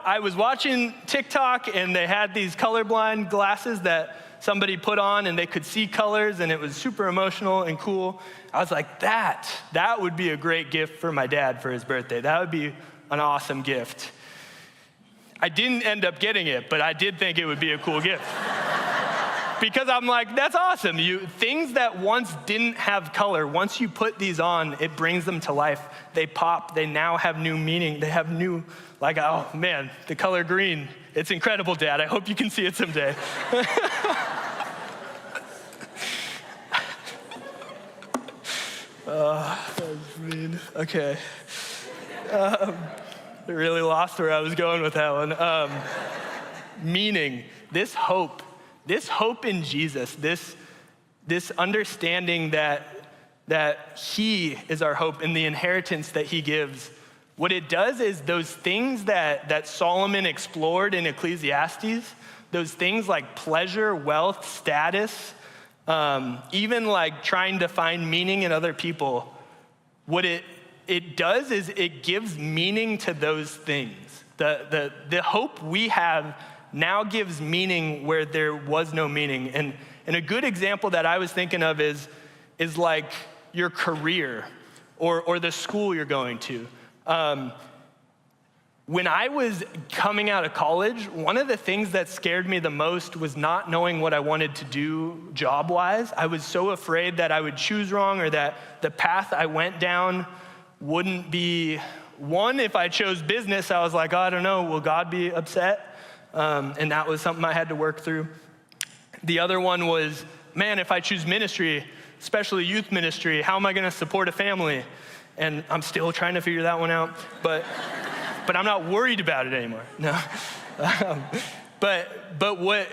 I was watching TikTok and they had these colorblind glasses that somebody put on and they could see colors and it was super emotional and cool. I was like, that would be a great gift for my dad for his birthday. That would be an awesome gift. I didn't end up getting it, but I did think it would be a cool gift. Because I'm like, that's awesome. Things that once didn't have color, once you put these on, it brings them to life. They pop, they now have new meaning. They have new, like, oh man, the color green. It's incredible, Dad. I hope you can see it someday. That was mean. Okay. I really lost where I was going with that one. Meaning, this hope in Jesus, this understanding that he is our hope and the inheritance that he gives, what it does is those things that Solomon explored in Ecclesiastes, those things like pleasure, wealth, status, even like trying to find meaning in other people, what it does is it gives meaning to those things. The hope we have now gives meaning where there was no meaning. And a good example that I was thinking of is like your career or the school you're going to. When I was coming out of college, one of the things that scared me the most was not knowing what I wanted to do job-wise. I was so afraid that I would choose wrong or that the path I went down wouldn't be one. If I chose business, I was like, oh, I don't know, will God be upset? And that was something I had to work through. The other one was, man, if I choose ministry, especially youth ministry, how am I gonna support a family? And I'm still trying to figure that one out, but I'm not worried about it anymore, no. But what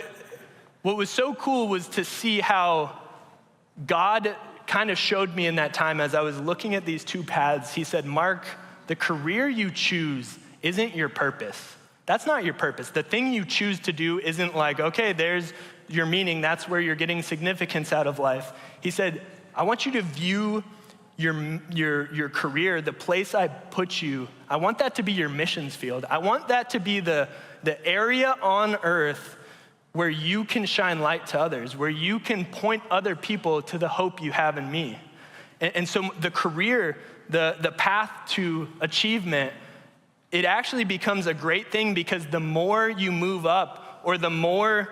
was so cool was to see how God kind of showed me in that time as I was looking at these two paths. He said, Mark, the career you choose isn't your purpose. That's not your purpose. The thing you choose to do isn't like, okay, there's your meaning. That's where you're getting significance out of life. He said, I want you to view your career, the place I put you, I want that to be your missions field. I want that to be the area on earth where you can shine light to others, where you can point other people to the hope you have in me. And so the career, the path to achievement, it actually becomes a great thing because the more you move up or the more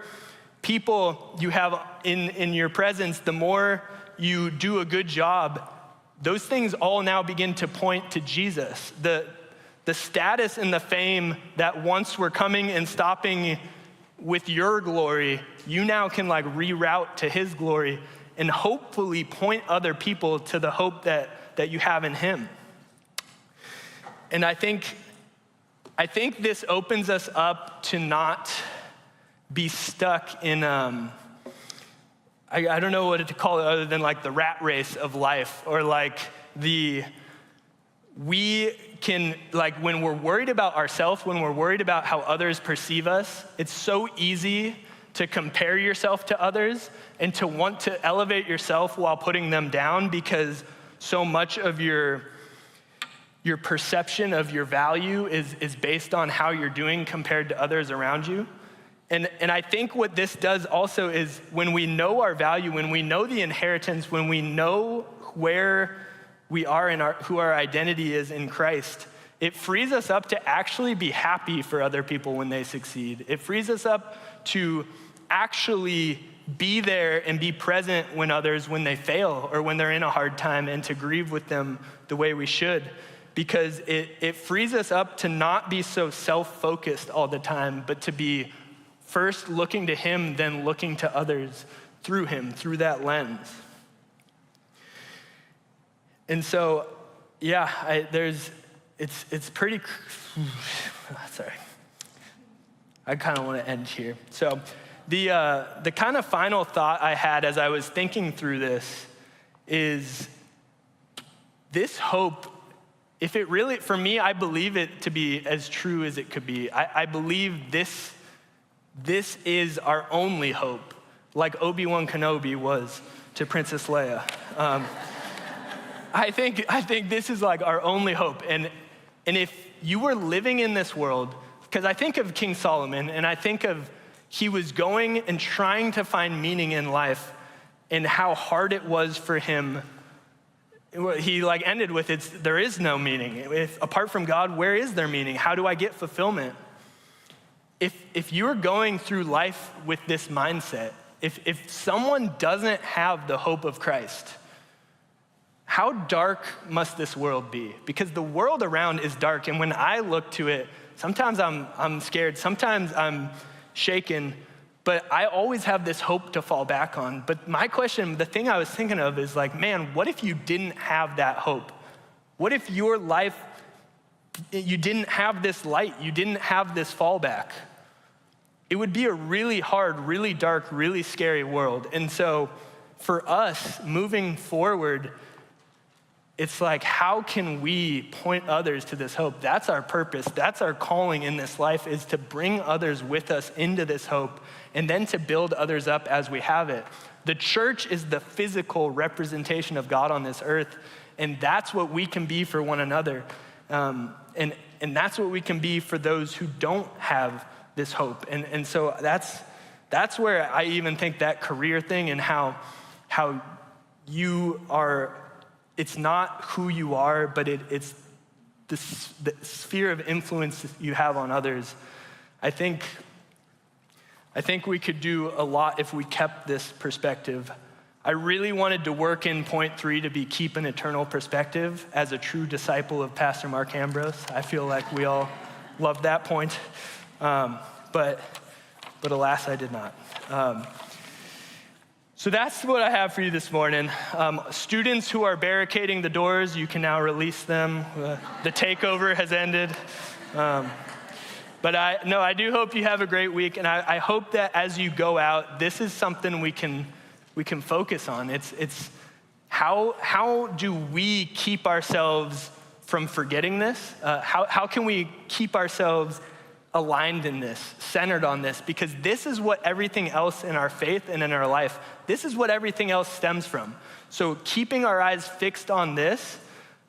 people you have in your presence, the more you do a good job, those things all now begin to point to Jesus. The status and the fame that once were coming and stopping with your glory, you now can like reroute to his glory and hopefully point other people to the hope that you have in him. And I think this opens us up to not be stuck in, I don't know what to call it other than like the rat race of life, or like we can, like when we're worried about ourselves, when we're worried about how others perceive us, it's so easy to compare yourself to others and to want to elevate yourself while putting them down, because so much of your perception of your value is based on how you're doing compared to others around you. And I think what this does also is when we know our value, when we know the inheritance, when we know where we are in who our identity is in Christ, it frees us up to actually be happy for other people when they succeed. It frees us up to actually be there and be present when they fail or when they're in a hard time, and to grieve with them the way we should. Because it frees us up to not be so self-focused all the time, but to be first looking to him, then looking to others through him, through that lens. And so, yeah, it's pretty, sorry. I kind of want to end here. So the kind of final thought I had as I was thinking through this is this hope, if it really, for me, I believe it to be as true as it could be. I believe this is our only hope, like Obi-Wan Kenobi was to Princess Leia. I think this is like our only hope. And if you were living in this world, because I think of King Solomon, and I think of he was going and trying to find meaning in life, and how hard it was for him. He like ended with, there is no meaning. Apart from God, where is there meaning? How do I get fulfillment? If you're going through life with this mindset, if someone doesn't have the hope of Christ, how dark must this world be? Because the world around is dark, and when I look to it, sometimes I'm scared, sometimes I'm shaken, but I always have this hope to fall back on. But my question, the thing I was thinking of is like, man, what if you didn't have that hope? What if your life, you didn't have this light, you didn't have this fallback? It would be a really hard, really dark, really scary world. And so for us moving forward, it's like, how can we point others to this hope? That's our purpose. That's our calling in this life, is to bring others with us into this hope, and then to build others up as we have it. The church is the physical representation of God on this earth, and that's what we can be for one another. And that's what we can be for those who don't have this hope. And so that's where I even think that career thing and how you are, it's not who you are, but it's the sphere of influence you have on others. I think we could do a lot if we kept this perspective. I really wanted to work in point 3 to be keep an eternal perspective as a true disciple of Pastor Marc Ambrose. I feel like we all love that point, but alas, I did not. So that's what I have for you this morning. Students who are barricading the doors, you can now release them. The takeover has ended. But I do hope you have a great week, and I hope that as you go out, this is something we can focus on. It's how do we keep ourselves from forgetting this? How can we keep ourselves aligned in this, centered on this? Because this is what everything else in our faith and in our life, this is what everything else stems from. So keeping our eyes fixed on this,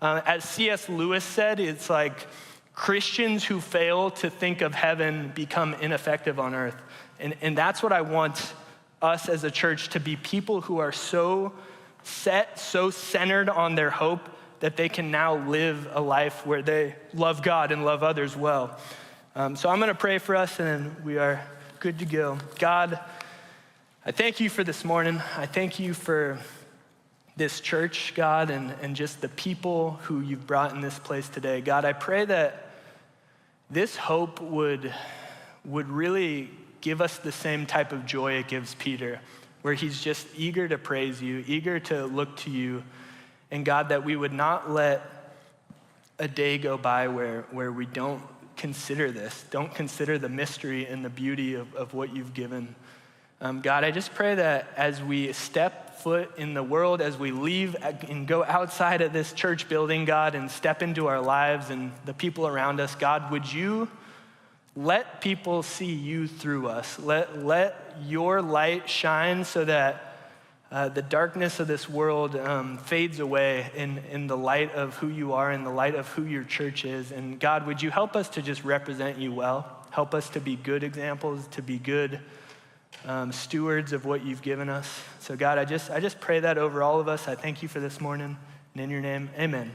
as C.S. Lewis said, it's like Christians who fail to think of heaven become ineffective on earth. And that's what I want us as a church to be, people who are so set, so centered on their hope that they can now live a life where they love God and love others well. So I'm going to pray for us, and then we are good to go. God, I thank you for this morning. I thank you for this church, God, and just the people who you've brought in this place today. God, I pray that this hope would really give us the same type of joy it gives Peter, where he's just eager to praise you, eager to look to you. And God, that we would not let a day go by where we don't consider this, don't consider the mystery and the beauty of what you've given. God, I just pray that as we step foot in the world, as we leave and go outside of this church building, God, and step into our lives and the people around us, God, would you let people see you through us? Let your light shine so that the darkness of this world fades away in the light of who you are, in the light of who your church is. And God, would you help us to just represent you well? Help us to be good examples, to be good stewards of what you've given us. So God, I just pray that over all of us. I thank you for this morning. And in your name, amen.